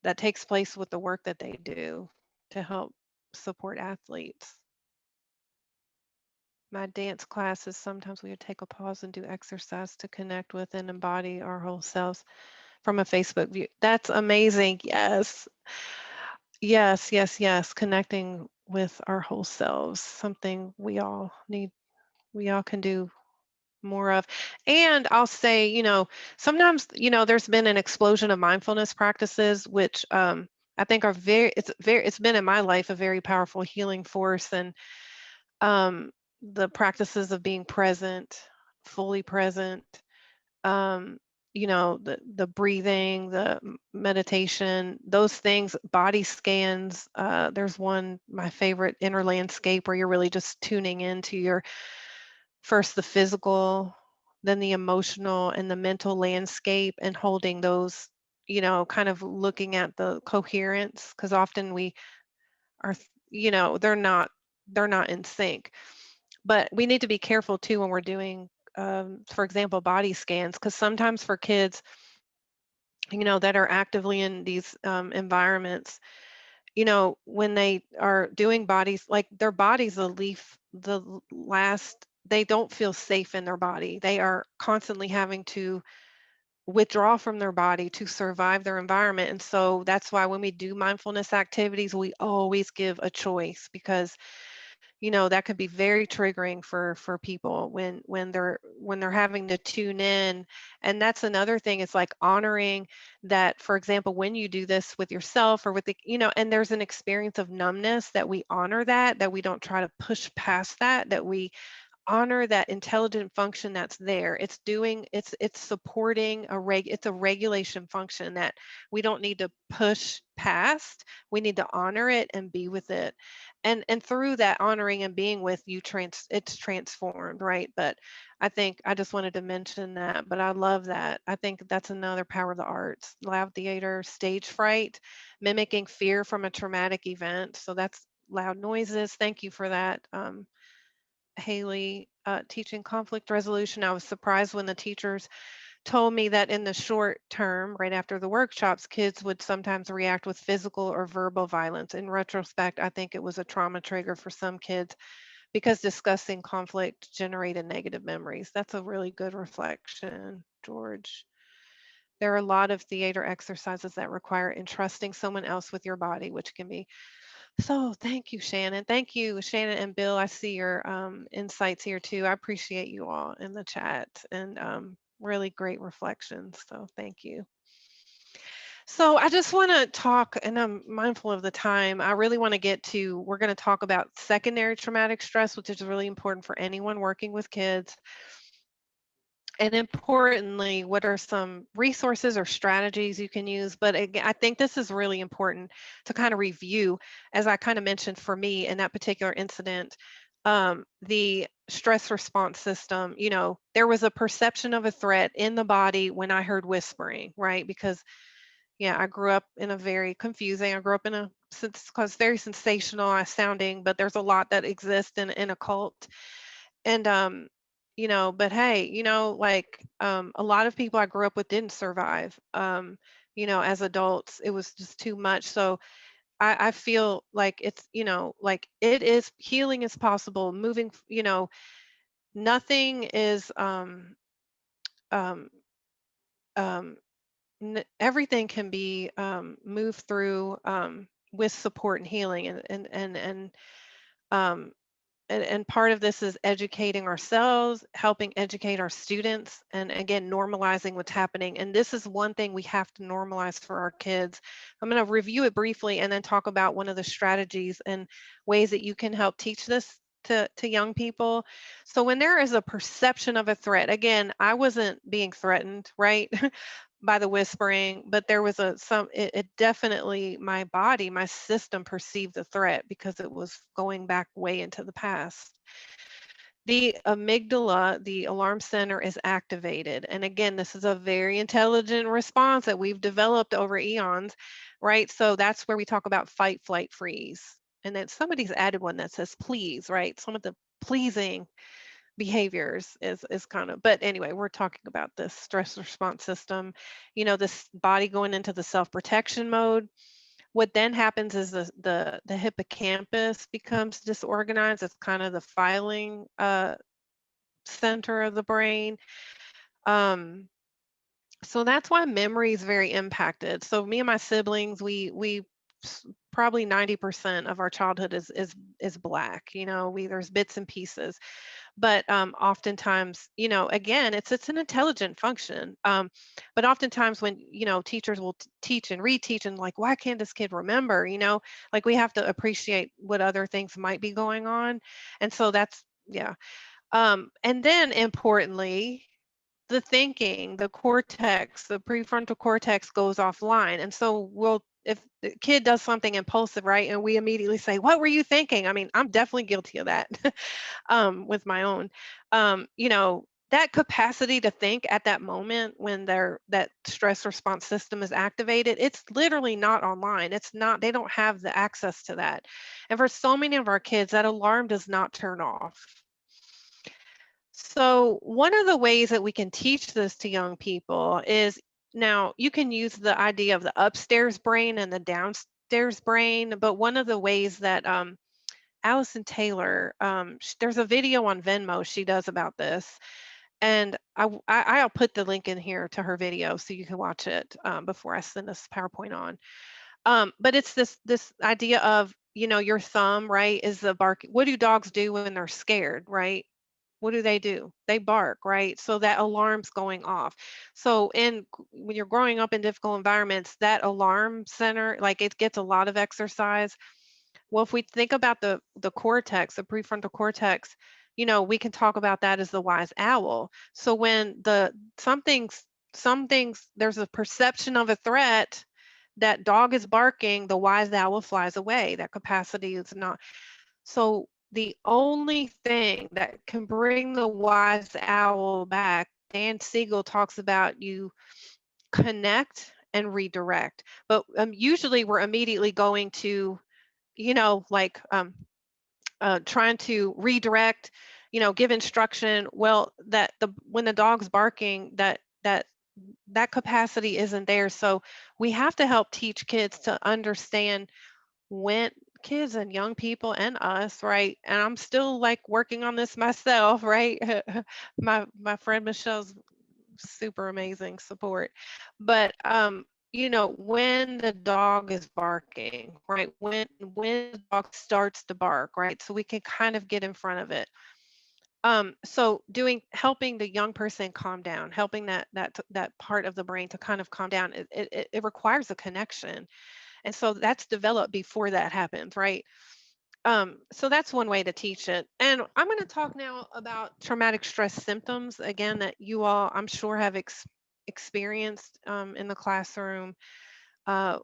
that takes place with the work that they do to help support athletes. My dance classes, sometimes we would take a pause and do exercise to connect with and embody our whole selves from a Facebook view. That's amazing. Yes. Yes, yes, yes. Connecting with our whole selves, something we all can do more of. And I'll say, sometimes, there's been an explosion of mindfulness practices, which I think it's been in my life a very powerful healing force. And um, the practices of being present, fully present, um, the breathing, the meditation, those things, body scans. There's one, my favorite, inner landscape, where you're really just tuning into your first the physical, then the emotional and the mental landscape, and holding those, kind of looking at the coherence, because often we are, they're not in sync. But we need to be careful too when we're doing, for example, body scans, because sometimes for kids, that are actively in these environments, when they are doing bodies, like their body's last, they don't feel safe in their body. They are constantly having to withdraw from their body to survive their environment. And so that's why when we do mindfulness activities, we always give a choice, because that could be very triggering for people when they're having to tune in. And that's another thing, it's like honoring that, for example, when you do this with yourself or with and there's an experience of numbness, that we honor that we don't try to push past that we honor that intelligent function that's there. It's supporting it's a regulation function that we don't need to push past. We need to honor it and be with it. And through that honoring and being with you, it's transformed, right? But I think I just wanted to mention that. But I love that. I think that's another power of the arts. Loud theater, stage fright, mimicking fear from a traumatic event. So that's loud noises. Thank you for that. Haley, teaching conflict resolution. I was surprised when the teachers told me that in the short term, right after the workshops, kids would sometimes react with physical or verbal violence. In retrospect, I think it was a trauma trigger for some kids, because discussing conflict generated negative memories. That's a really good reflection, George. There are a lot of theater exercises that require entrusting someone else with your body, which can be so. Thank you, Shannon. Thank you, Shannon and Bill. I see your insights here too. I appreciate you all in the chat. And really great reflections. So thank you. So I just want to talk, and I'm mindful of the time. I really want to get to, we're going to talk about secondary traumatic stress, which is really important for anyone working with kids. And importantly, what are some resources or strategies you can use? But again, I think this is really important to kind of review, as I kind of mentioned for me in that particular incident, the stress response system. There was a perception of a threat in the body when I heard whispering, right? Because yeah, I grew up in a very confusing. I grew up in a because very sensational sounding, but there's a lot that exists in a cult. And but hey, like a lot of people I grew up with didn't survive. As adults, it was just too much. So I feel like it's, like it is healing is possible. Moving, nothing is um um everything can be moved through with support and healing um, and part of this is educating ourselves, helping educate our students, and again, normalizing what's happening. And this is one thing we have to normalize for our kids. I'm going to review it briefly and then talk about one of the strategies and ways that you can help teach this to young people. So when there is a perception of a threat, again, I wasn't being threatened, right? By the whispering, but there was it definitely, my body, my system perceived the threat because it was going back way into the past. The amygdala, the alarm center, is activated. And again, this is a very intelligent response that we've developed over eons, right? So that's where we talk about fight, flight, freeze. And then somebody's added one that says please, right? Some of the pleasing behaviors is kind of, but anyway, we're talking about this stress response system, this body going into the self-protection mode. What then happens is the hippocampus becomes disorganized. It's kind of the filing center of the brain. um so that's why memory is very impacted. So me and my siblings, probably 90% of our childhood is black. We there's bits and pieces, but oftentimes, again, it's an intelligent function. But oftentimes when, teachers will teach and reteach and like, why can't this kid remember? Like we have to appreciate what other things might be going on. And so that's, yeah. And then importantly, the thinking, the cortex, the prefrontal cortex goes offline. And so if the kid does something impulsive, right, and we immediately say, what were you thinking? I mean, I'm definitely guilty of that. With my own, that capacity to think at that moment when that stress response system is activated, it's literally not online. It's not, they don't have the access to that. And for so many of our kids, that alarm does not turn off. So one of the ways that we can teach this to young people is, now you can use the idea of the upstairs brain and the downstairs brain, but one of the ways that Allison Taylor, there's a video on Venmo she does about this, and I'll put the link in here to her video so you can watch it before I send this PowerPoint on. But it's this idea of, your thumb, right, is the bark. What do dogs do when they're scared, right? What do? They bark, right? So that alarm's going off. So when you're growing up in difficult environments, that alarm center, like it gets a lot of exercise. Well, if we think about the cortex, the prefrontal cortex, we can talk about that as the wise owl. So when some things there's a perception of a threat, that dog is barking, the wise owl flies away. That capacity is not. So the only thing that can bring the wise owl back, Dan Siegel talks about, you connect and redirect. But usually we're immediately going to, like trying to redirect, give instruction. Well, when the dog's barking, that capacity isn't there. So we have to help teach kids to understand, when kids and young people and us, right? And I'm still like working on this myself, right? My friend Michelle's super amazing support. But when the dog is barking, right? When the dog starts to bark, right? So we can kind of get in front of it. So helping the young person calm down, helping that part of the brain to kind of calm down, it requires a connection. And so that's developed before that happens, right? So that's one way to teach it. And I'm going to talk now about traumatic stress symptoms, again, that you all, I'm sure, have experienced in the classroom, uh,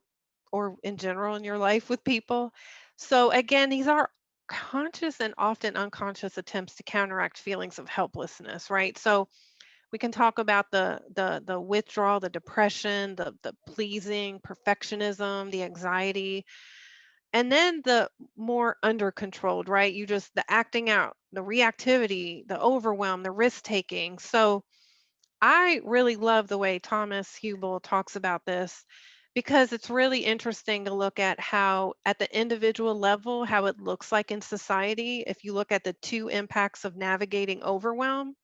or in general in your life with people. So again, these are conscious and often unconscious attempts to counteract feelings of helplessness, right? So we can talk about the withdrawal, the depression, the pleasing, perfectionism, the anxiety, and then the more under controlled, right? You just the acting out, the reactivity, the overwhelm, the risk taking. So I really love the way Thomas Hubel talks about this, because it's really interesting to look at how, at the individual level, how it looks like in society. If you look at the two impacts of navigating overwhelm,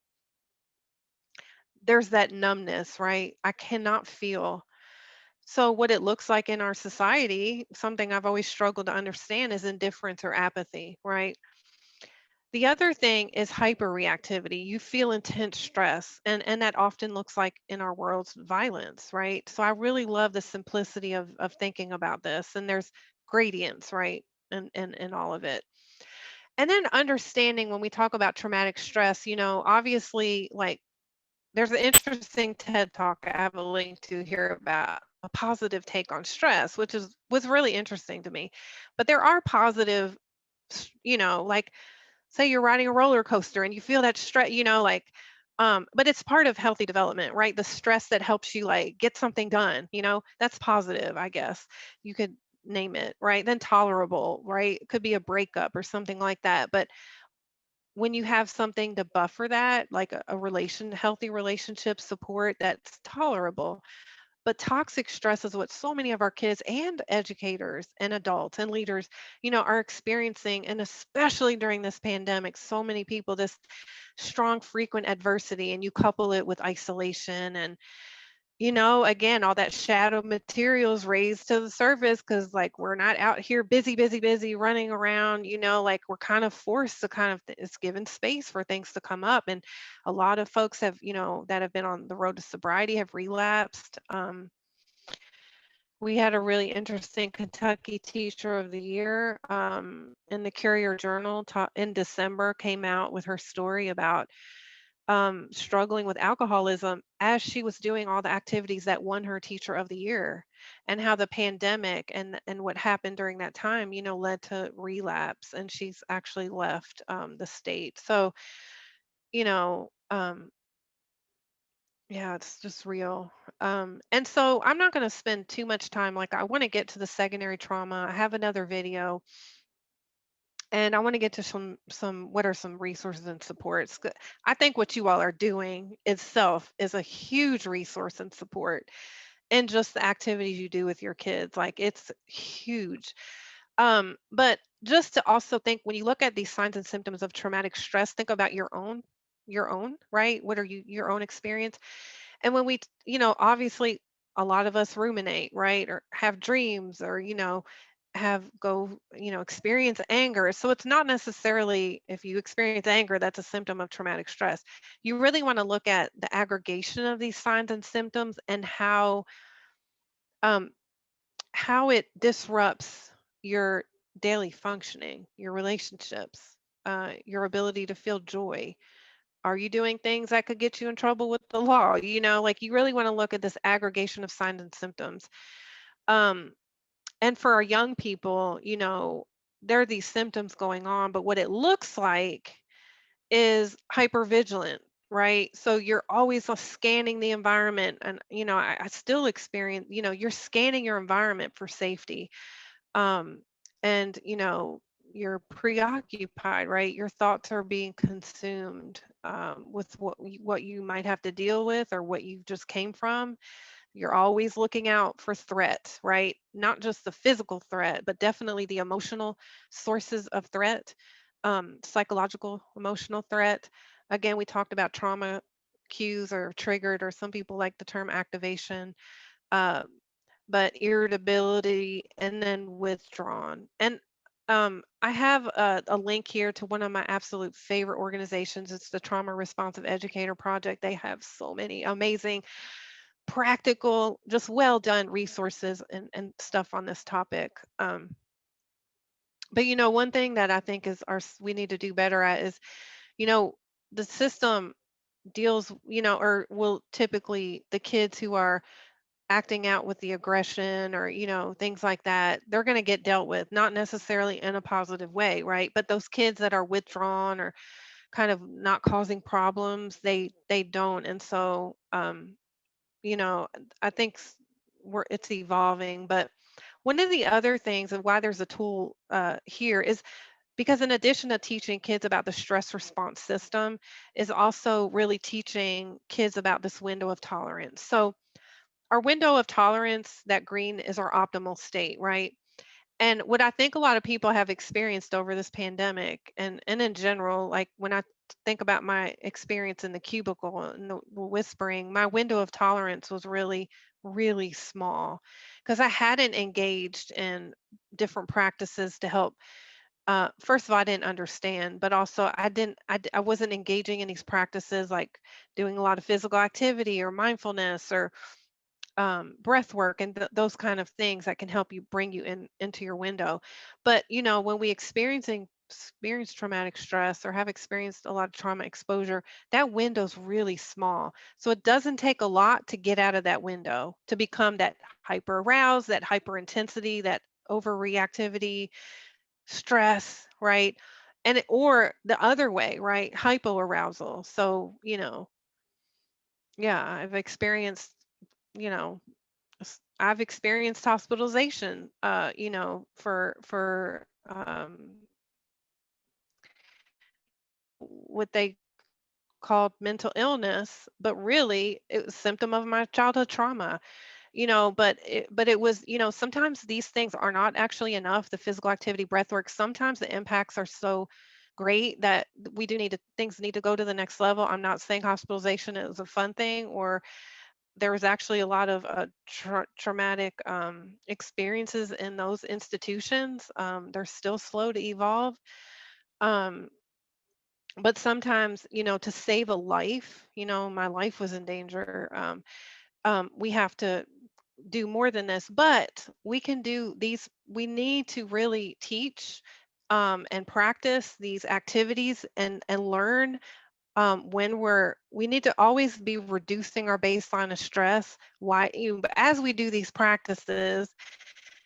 there's that numbness, right? I cannot feel. So, what it looks like in our society, something I've always struggled to understand, is indifference or apathy, right? The other thing is hyperreactivity. You feel intense stress, and that often looks like in our world's violence, right? So I really love the simplicity of thinking about this. And there's gradients, right? And all of it. And then understanding, when we talk about traumatic stress, obviously, like, there's an interesting TED talk I have a link to here about a positive take on stress, which was really interesting to me. But there are positive, like, say you're riding a roller coaster and you feel that stress, like, but it's part of healthy development, right? The stress that helps you, like, get something done, that's positive, I guess you could name it, right? Then tolerable, right? It could be a breakup or something like that. But when you have something to buffer that, like healthy relationship support, that's tolerable. But toxic stress is what so many of our kids and educators and adults and leaders, are experiencing. And especially during this pandemic, so many people, this strong, frequent adversity, and you couple it with isolation, and again, all that shadow materials raised to the surface, because, like, we're not out here busy, busy, busy running around, like, we're kind of forced to it's given space for things to come up. And a lot of folks have, that have been on the road to sobriety, have relapsed. We had a really interesting Kentucky Teacher of the Year, in the Courier Journal, in December, came out with her story about struggling with alcoholism as she was doing all the activities that won her Teacher of the Year, and how the pandemic and what happened during that time, led to relapse, and she's actually left the state. So, you know, um, yeah, it's just real. And so I'm not going to spend too much time. Like, I want to get to the secondary trauma. I have another video, and I want to get to some what are some resources and supports. I think what you all are doing itself is a huge resource and support, and just the activities you do with your kids, like, it's huge. But just to also think, when you look at these signs and symptoms of traumatic stress, think about your own, right? What are your own experience? And when obviously, a lot of us ruminate, right? Or have dreams, or, experience anger. So it's not necessarily, if you experience anger, that's a symptom of traumatic stress. You really want to look at the aggregation of these signs and symptoms, and um, how it disrupts your daily functioning, your relationships, your ability to feel joy. Are you doing things that could get you in trouble with the law? Like, you really want to look at this aggregation of signs and symptoms. Um, and for our young people, there are these symptoms going on, but what it looks like is hypervigilant, right? So you're always scanning the environment. And, I still experience, you're scanning your environment for safety. Um, and, you're preoccupied, right? Your thoughts are being consumed, with what you might have to deal with, or what you just came from. You're always looking out for threat, right? Not just the physical threat, but definitely the emotional sources of threat, psychological, emotional threat. Again, we talked about trauma cues, or triggered, or some people like the term activation, uh, but irritability, and then withdrawn. And I have a link here to one of my absolute favorite organizations. It's the Trauma Responsive Educator Project. They have so many amazing, practical, just well done resources and stuff on this topic. But one thing that I think is we need to do better at is, you know, the system deals, or will typically the kids who are acting out with the aggression or things like that, they're going to get dealt with, not necessarily in a positive way, right? But those kids that are withdrawn or kind of not causing problems, they don't. And so you know I think it's evolving. But one of the other things of why there's a tool here is because in addition to teaching kids about the stress response system, is also really teaching kids about this window of tolerance. So our window of tolerance, that green, is our optimal state, right? And what I think a lot of people have experienced over this pandemic and in general, like when I think about my experience in the cubicle and the whispering, my window of tolerance was really, really small because I hadn't engaged in different practices to help. First of all, I didn't understand, but also I wasn't engaging in these practices like doing a lot of physical activity or mindfulness or breath work and those kind of things that can help you bring you into your window. But when we experience traumatic stress or have experienced a lot of trauma exposure, that window's really small. So it doesn't take a lot to get out of that window to become that hyper aroused, that hyper intensity, that overreactivity, stress, right? Or the other way, right? Hypo arousal. So, yeah, you know, I've experienced hospitalization, for what they called mental illness, but really it was a symptom of my childhood trauma. But it was, sometimes these things are not actually enough. The physical activity, breath work, sometimes the impacts are so great that we do need to things need to go to the next level. I'm not saying hospitalization is a fun thing, or there was actually a lot of traumatic experiences in those institutions. They're still slow to evolve. Um, but sometimes, to save a life, my life was in danger. We have to do more than this, but we can do these. We need to really teach and practice these activities and learn when we need to always be reducing our baseline of stress. But as we do these practices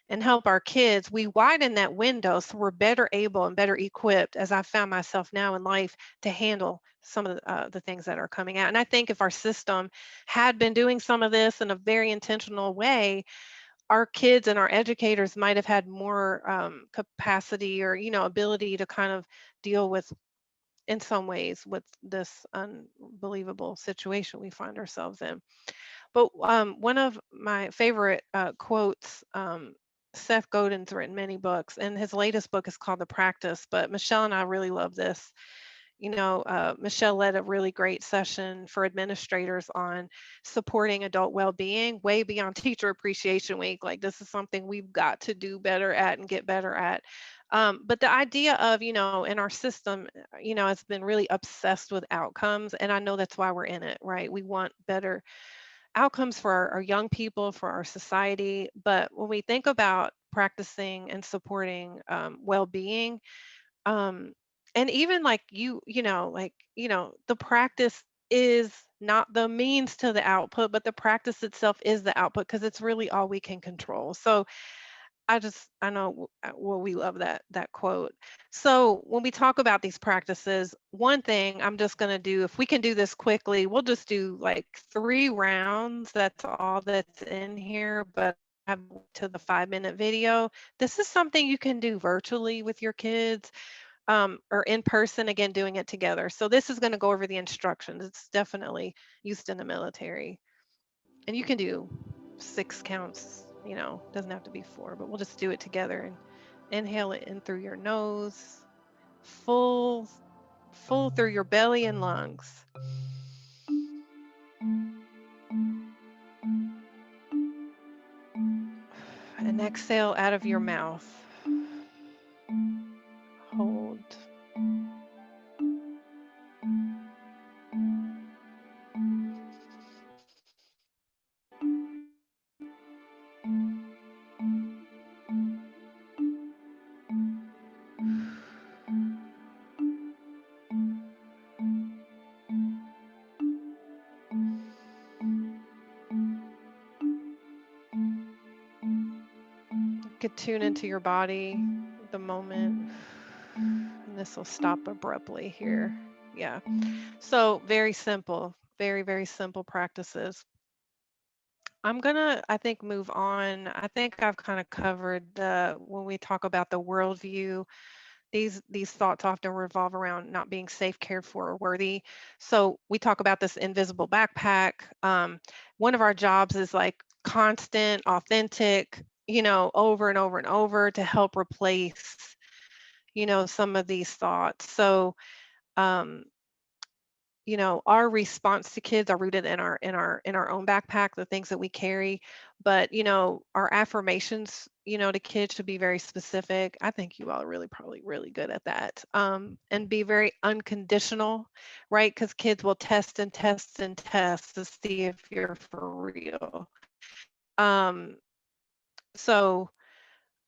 and help our kids, we widen that window so we're better able and better equipped, as I found myself now in life, to handle some of the things that are coming out. And I think if our system had been doing some of this in a very intentional way, our kids and our educators might have had more capacity or ability to kind of deal with, in some ways, with this unbelievable situation we find ourselves in. But one of my favorite quotes, Seth Godin's written many books, and his latest book is called The Practice. But Michelle and I really love this. Michelle led a really great session for administrators on supporting adult well-being way beyond Teacher Appreciation Week. Like, this is something we've got to do better at and get better at. But the idea of, in our system, has been really obsessed with outcomes. And I know that's why we're in it, right? We want better outcomes for our young people, for our society. But when we think about practicing and supporting well-being, um, and even like the practice is not the means to the output, but the practice itself is the output because it's really all we can control. So I know, well, we love that quote. So when we talk about these practices, one thing I'm just going to do, if we can do this quickly, we'll just do like 3 rounds. That's all that's in here, but I have to the 5-minute video. This is something you can do virtually with your kids, or in person, again, doing it together. So this is going to go over the instructions. It's definitely used in the military. And you can do 6 counts, doesn't have to be 4, but we'll just do it together and inhale it in through your nose, full, full through your belly and lungs. And exhale out of your mouth. could tune into your body at the moment. And this will stop abruptly here. Yeah. So very simple, very, very simple practices. I'm gonna, I think, move on. I think I've kind of covered when we talk about the worldview, these thoughts often revolve around not being safe, cared for, or worthy. So we talk about this invisible backpack. One of our jobs is like constant, authentic, over and over and over to help replace, some of these thoughts. So um, our response to kids are rooted in our own backpack, the things that we carry. But our affirmations, to kids should be very specific. I think you all are really probably really good at that. And be very unconditional, right? Because kids will test and test and test to see if you're for real. um so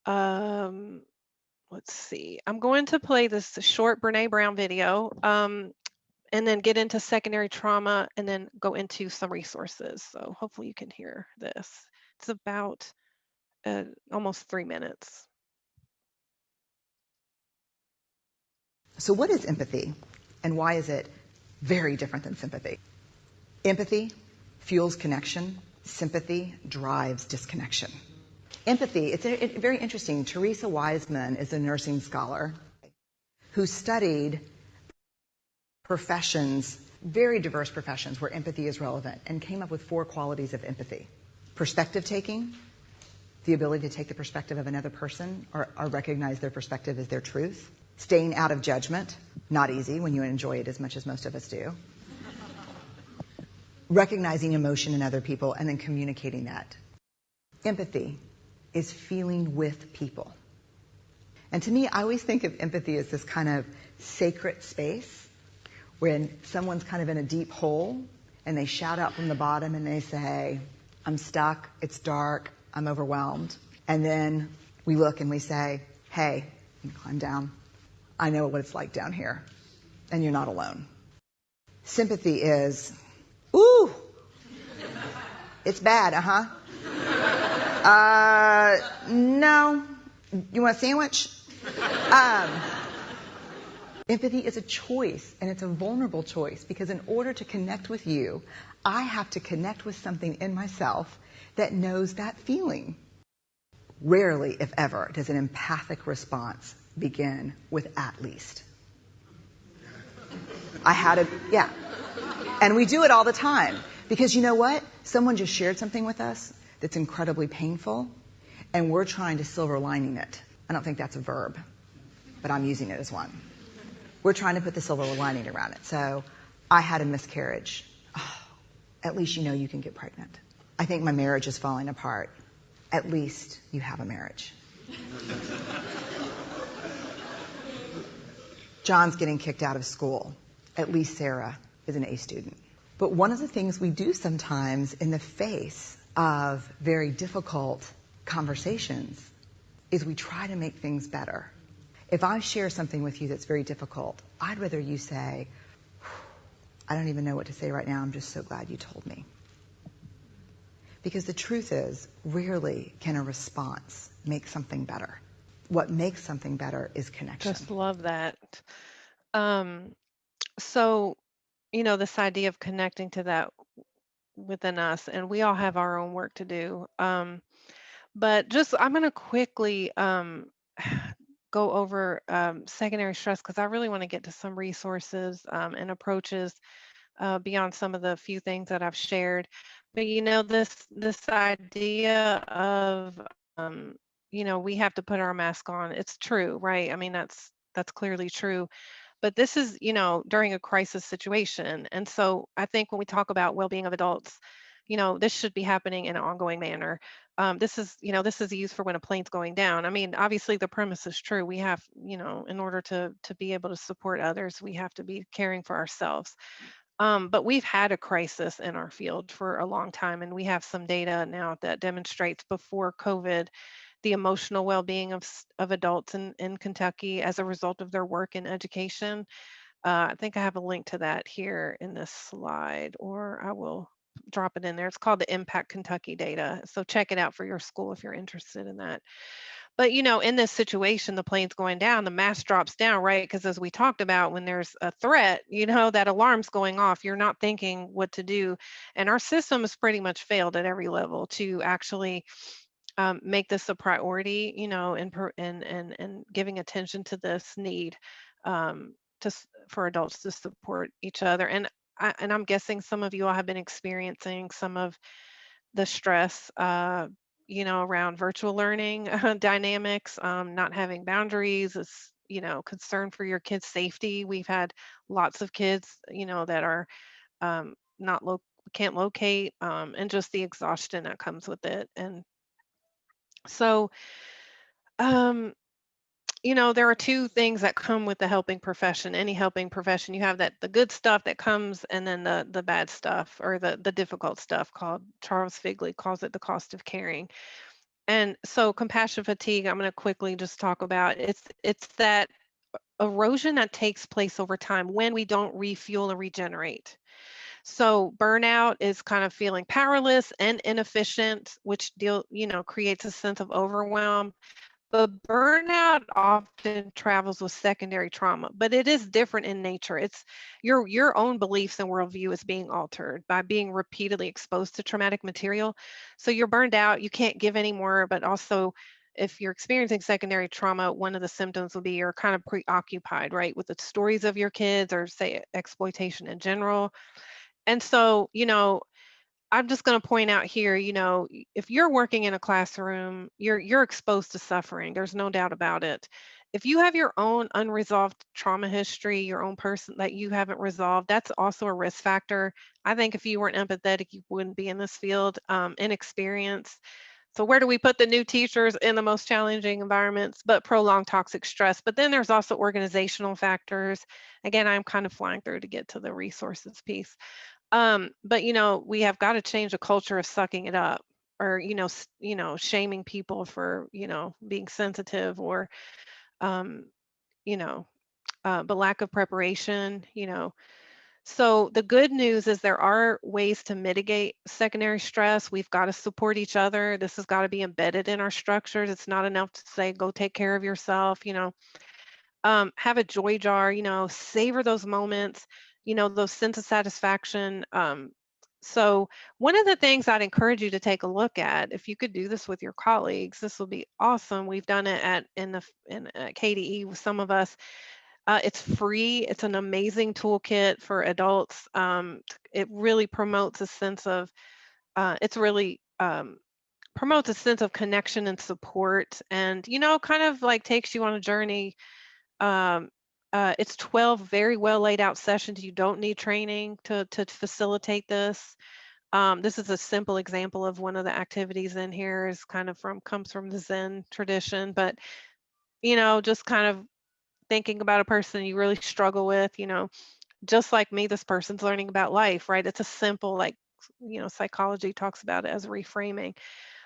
um let's see, I'm going to play this short Brene Brown video, and then get into secondary trauma, and then go into some resources. So hopefully you can hear this. It's about almost 3 minutes. So what is empathy, and why is it very different than sympathy? Empathy fuels connection. Sympathy drives disconnection. Empathy, it's very interesting. Teresa Wiseman is a nursing scholar who studied professions, very diverse professions where empathy is relevant, and came up with 4 qualities of empathy. Perspective taking, the ability to take the perspective of another person or recognize their perspective as their truth. Staying out of judgment, not easy when you enjoy it as much as most of us do. Recognizing emotion in other people and then communicating that. Empathy is feeling with people. And to me, I always think of empathy as this kind of sacred space when someone's kind of in a deep hole and they shout out from the bottom and they say, I'm stuck, it's dark, I'm overwhelmed. And then we look and we say, hey, you can climb down. I know what it's like down here, and you're not alone. Sympathy is, ooh, it's bad, no, you want a sandwich? Empathy is a choice, and it's a vulnerable choice, because in order to connect with you, I have to connect with something in myself that knows that feeling. Rarely, if ever, does an empathic response begin with at least. Yeah. And we do it all the time. Because you know what? Someone just shared something with us that's incredibly painful, and we're trying to silver lining it. I don't think that's a verb, but I'm using it as one. We're trying to put the silver lining around it. So, I had a miscarriage. Oh, at least you know you can get pregnant. I think my marriage is falling apart. At least you have a marriage. John's getting kicked out of school. At least Sarah is an A student. But one of the things we do sometimes in the face of very difficult conversations is we try to make things better. If I share something with you that's very difficult, I'd rather you say, I don't even know what to say right now, I'm just so glad you told me. Because the truth is, rarely can a response make something better. What makes something better is connection. Just love that. So, this idea of connecting to that within us, and we all have our own work to do. But just, I'm going to quickly go over secondary stress, because I really want to get to some resources and approaches beyond some of the few things that I've shared. But this idea of we have to put our mask on. It's true, right? I mean, that's clearly true. But this is, during a crisis situation. And so I think when we talk about well-being of adults, this should be happening in an ongoing manner. This is used for when a plane's going down. I mean, obviously the premise is true. We have, in order to be able to support others, we have to be caring for ourselves. But we've had a crisis in our field for a long time, and we have some data now that demonstrates before COVID, the emotional well-being of adults in Kentucky as a result of their work in education. I think I have a link to that here in this slide, or I will drop it in there. It's called the Impact Kentucky data. So check it out for your school if you're interested in that. But, in this situation, the plane's going down, the mask drops down, right? Because as we talked about, when there's a threat, that alarm's going off. You're not thinking what to do. And our system has pretty much failed at every level to actually make this a priority, and giving attention to this need for adults to support each other. And I'm guessing some of you all have been experiencing some of the stress, around virtual learning dynamics, not having boundaries, is, concern for your kids' safety. We've had lots of kids, that are not can't locate, and just the exhaustion that comes with it. And so, um, there are two things that come with the helping profession. Any helping profession, you have that the good stuff that comes, and then the bad stuff, or the difficult stuff, called Charles Figley calls it the cost of caring. And so compassion fatigue, I'm going to quickly just talk about. It's that erosion that takes place over time when we don't refuel and regenerate. So burnout is kind of feeling powerless and inefficient, which creates a sense of overwhelm. But burnout often travels with secondary trauma, but it is different in nature. It's your own beliefs and worldview is being altered by being repeatedly exposed to traumatic material. So you're burned out, you can't give anymore, but also if you're experiencing secondary trauma, one of the symptoms will be you're kind of preoccupied, right, with the stories of your kids, or say exploitation in general. And so, I'm just going to point out here, if you're working in a classroom, you're exposed to suffering. There's no doubt about it. If you have your own unresolved trauma history, your own person that you haven't resolved, that's also a risk factor. I think if you weren't empathetic, you wouldn't be in this field. Inexperience. So where do we put the new teachers? In the most challenging environments, but prolonged toxic stress. But then there's also organizational factors. Again, I'm kind of flying through to get to the resources piece. But we have got to change the culture of sucking it up, or shaming people for being sensitive, or um, you know, but lack of preparation. So the good news is there are ways to mitigate secondary stress. We've got to support each other. This has got to be embedded in our structures. It's not enough to say go take care of yourself. Have a joy jar, savor those moments, those sense of satisfaction. So one of the things I'd encourage you to take a look at, if you could do this with your colleagues, this will be awesome. We've done it in KDE with some of us. It's free. It's an amazing toolkit for adults. It really promotes a sense of, it's really promotes a sense of connection and support, and kind of like takes you on a journey. um, it's 12 very well laid out sessions. You don't need training to facilitate this. This is a simple example of one of the activities in here, is kind of comes from the Zen tradition, but just kind of thinking about a person you really struggle with, just like me, this person's learning about life, right? It's a simple, like, psychology talks about it as reframing.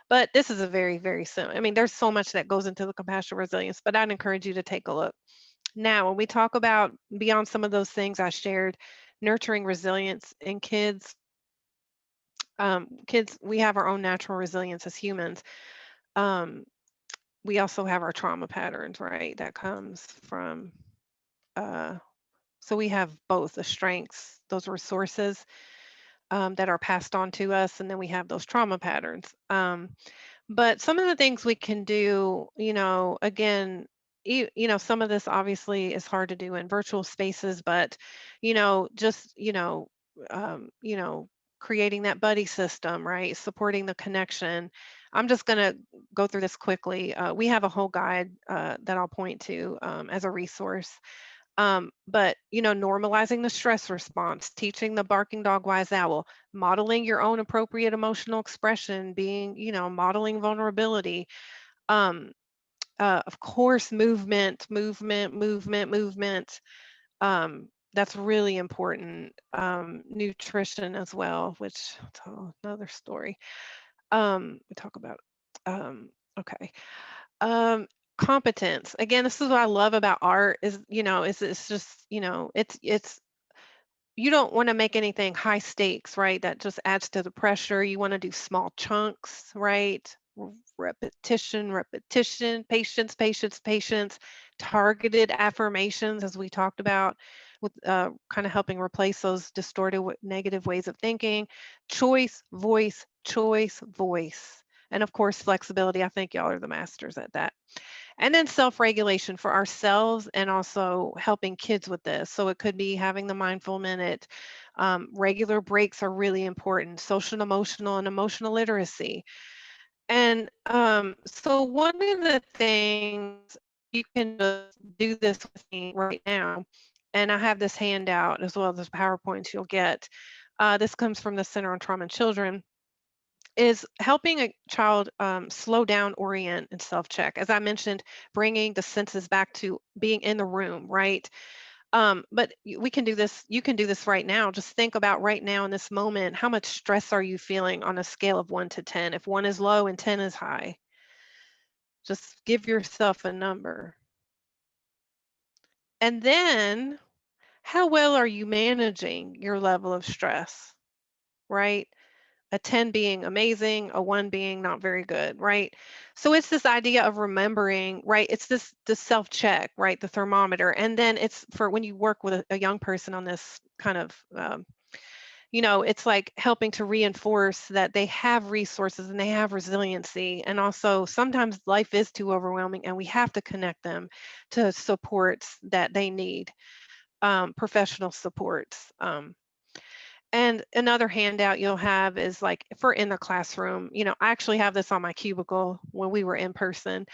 But this is a very, very simple. I mean, there's so much that goes into the compassion resilience, but I'd encourage you to take a look. Now, when we talk about beyond some of those things I shared, nurturing resilience in kids, we have our own natural resilience as humans. Um, we also have our trauma patterns, right? That comes from, uh, so we have both the strengths, those resources that are passed on to us, and then we have those trauma patterns. But some of the things we can do, again, some of this obviously is hard to do in virtual spaces, but, just, creating that buddy system, right? Supporting the connection. I'm just going to go through this quickly. We have a whole guide that I'll point to as a resource. But normalizing the stress response, teaching the barking dog wise owl, modeling your own appropriate emotional expression, being, modeling vulnerability. Um, of course, movement. That's really important. Nutrition as well, which is another story. We talk about. Um, okay. Um, Competence. Again, this is what I love about art, is, is it's just, it's you don't want to make anything high stakes, right? That just adds to the pressure. You want to do small chunks, right? repetition, repetition, patience, patience, patience, targeted affirmations, as we talked about, with kind of helping replace those distorted negative ways of thinking, choice, voice. And of course, flexibility. I think y'all are the masters at that. And then self-regulation for ourselves and also helping kids with this. So it could be having the mindful minute. Regular breaks are really important. Social and emotional literacy. And so one of the things, you can just do this with me right now, and I have this handout as well as this PowerPoint you'll get. This comes from the Center on Trauma and Children, is helping a child slow down, orient, and self-check. As I mentioned, bringing the senses back to being in the room, right? But we can do this. You can do this right now. Just think about right now in this moment, how much stress are you feeling on a scale of 1 to 10? If 1 is low and 10 is high, just give yourself a number. And then, how well are you managing your level of stress, right? A 10 being amazing, a 1 being not very good, right? So it's this idea of remembering, right? It's this self-check, right? The thermometer. And then it's for when you work with a young person on this kind of, it's like helping to reinforce that they have resources and they have resiliency. And also sometimes life is too overwhelming and we have to connect them to supports that they need, professional supports. And another handout you'll have is like for in the classroom. I actually have this on my cubicle when we were in person,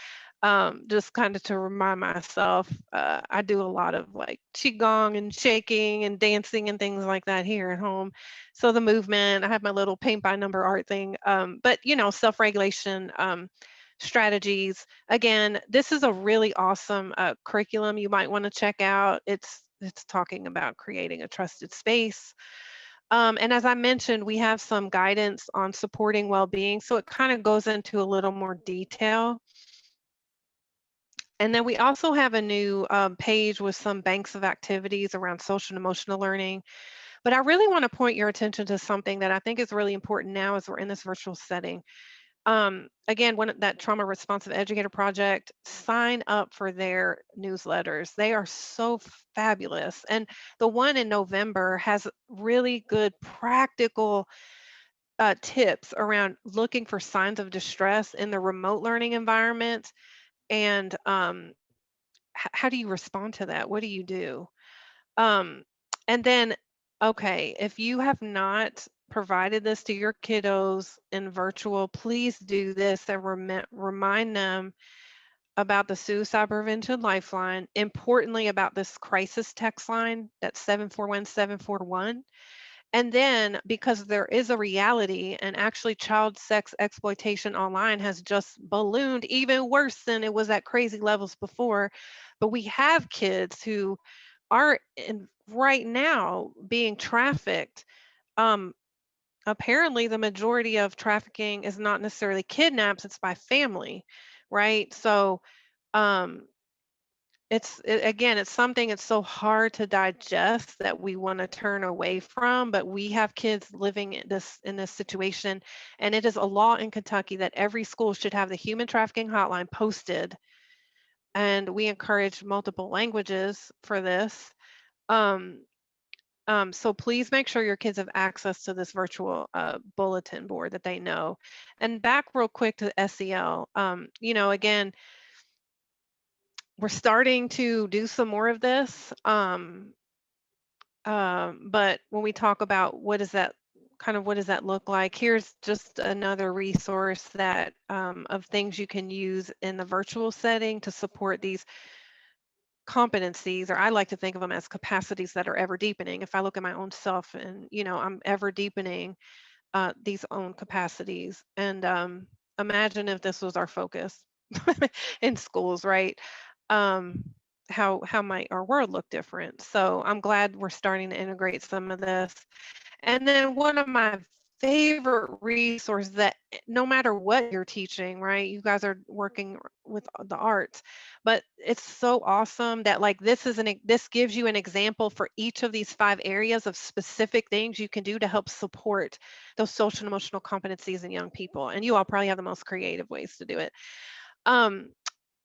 just kind of to remind myself. I do a lot of like qigong and shaking and dancing and things like that here at home. So the movement, I have my little paint by number art thing. But self-regulation strategies. Again, this is a really awesome curriculum you might want to check out. It's talking about creating a trusted space. And as I mentioned, we have some guidance on supporting well-being, so it kind of goes into a little more detail. And then we also have a new page with some banks of activities around social and emotional learning. But I really want to point your attention to something that I think is really important now as we're in this virtual setting. Again, that Trauma Responsive Educator Project, sign up for their newsletters. They are so fabulous. And the one in November has really good practical tips around looking for signs of distress in the remote learning environment. And how do you respond to that? What do you do? Um, and then, okay, if you have not provided this to your kiddos in virtual, please do this and remind them about the Suicide Prevention Lifeline, importantly about this crisis text line, that's 741-741. And then, because there is a reality, and actually child sex exploitation online has just ballooned even worse than it was at crazy levels before, but we have kids who are right now being trafficked. Apparently the majority of trafficking is not necessarily kidnaps, it's by family, right? So again, it's something, it's so hard to digest that we want to turn away from, but we have kids living in this situation, and it is a law in Kentucky that every school should have the human trafficking hotline posted, and we encourage multiple languages for this. So please make sure your kids have access to this virtual bulletin board that they know. And back real quick to SEL, again, we're starting to do some more of this. But when we talk about what does that look like, here's just another resource that of things you can use in the virtual setting to support these competencies, or I like to think of them as capacities that are ever deepening. If I look at my own self and, I'm ever deepening these own capacities. And imagine if this was our focus in schools, right? How might our world look different? So I'm glad we're starting to integrate some of this. And then one of my favorite resource that no matter what you're teaching, right? You guys are working with the arts, but it's so awesome that like this gives you an example for each of these 5 areas of specific things you can do to help support those social and emotional competencies in young people. And you all probably have the most creative ways to do it. Um,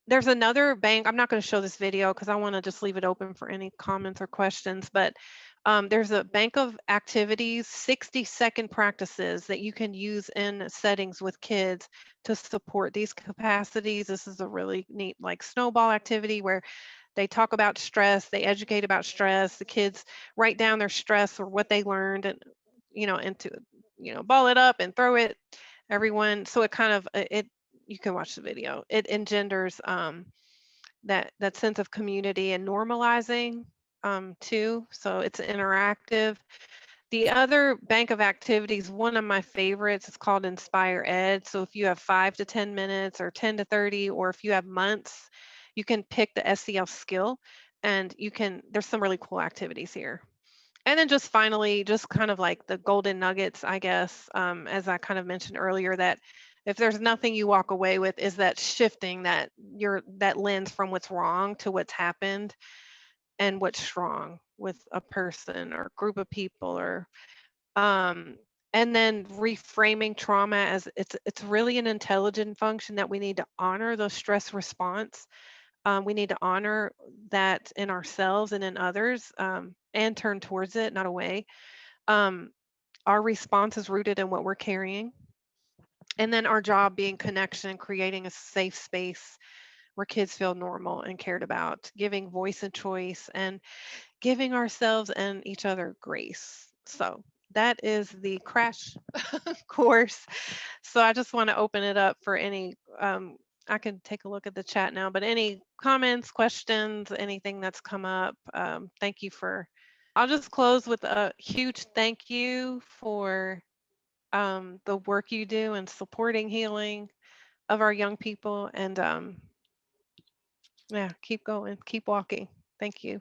there's another bank. I'm not going to show this video because I want to just leave it open for any comments or questions, but there's a bank of activities, 60-second practices that you can use in settings with kids to support these capacities. This is a really neat like snowball activity where they talk about stress, they educate about stress, the kids write down their stress or what they learned and into ball it up and throw it everyone. So it kind of it you can watch the video. It engenders that sense of community and normalizing too. So it's interactive. The other bank of activities, one of my favorites, is called Inspire Ed. So if you have 5 to 10 minutes or 10 to 30, or if you have months, you can pick the SEL skill and there's some really cool activities here. And then just finally, just kind of like the golden nuggets, I guess, as I kind of mentioned earlier, that if there's nothing you walk away with is that shifting that lens from what's wrong to what's happened and what's strong with a person or group of people or um and then reframing trauma as it's really an intelligent function that we need to honor the stress response. We need to honor that in ourselves and in others, and turn towards it, not away. Um, our response is rooted in what we're carrying. And then our job being connection, creating a safe space where kids feel normal and cared about, giving voice and choice, and giving ourselves and each other grace. So that is the crash course. So I just want to open it up for any, I can take a look at the chat now, but any comments, questions, anything that's come up. Thank you I'll just close with a huge thank you for the work you do in supporting healing of our young people. And yeah, keep going, keep walking. Thank you.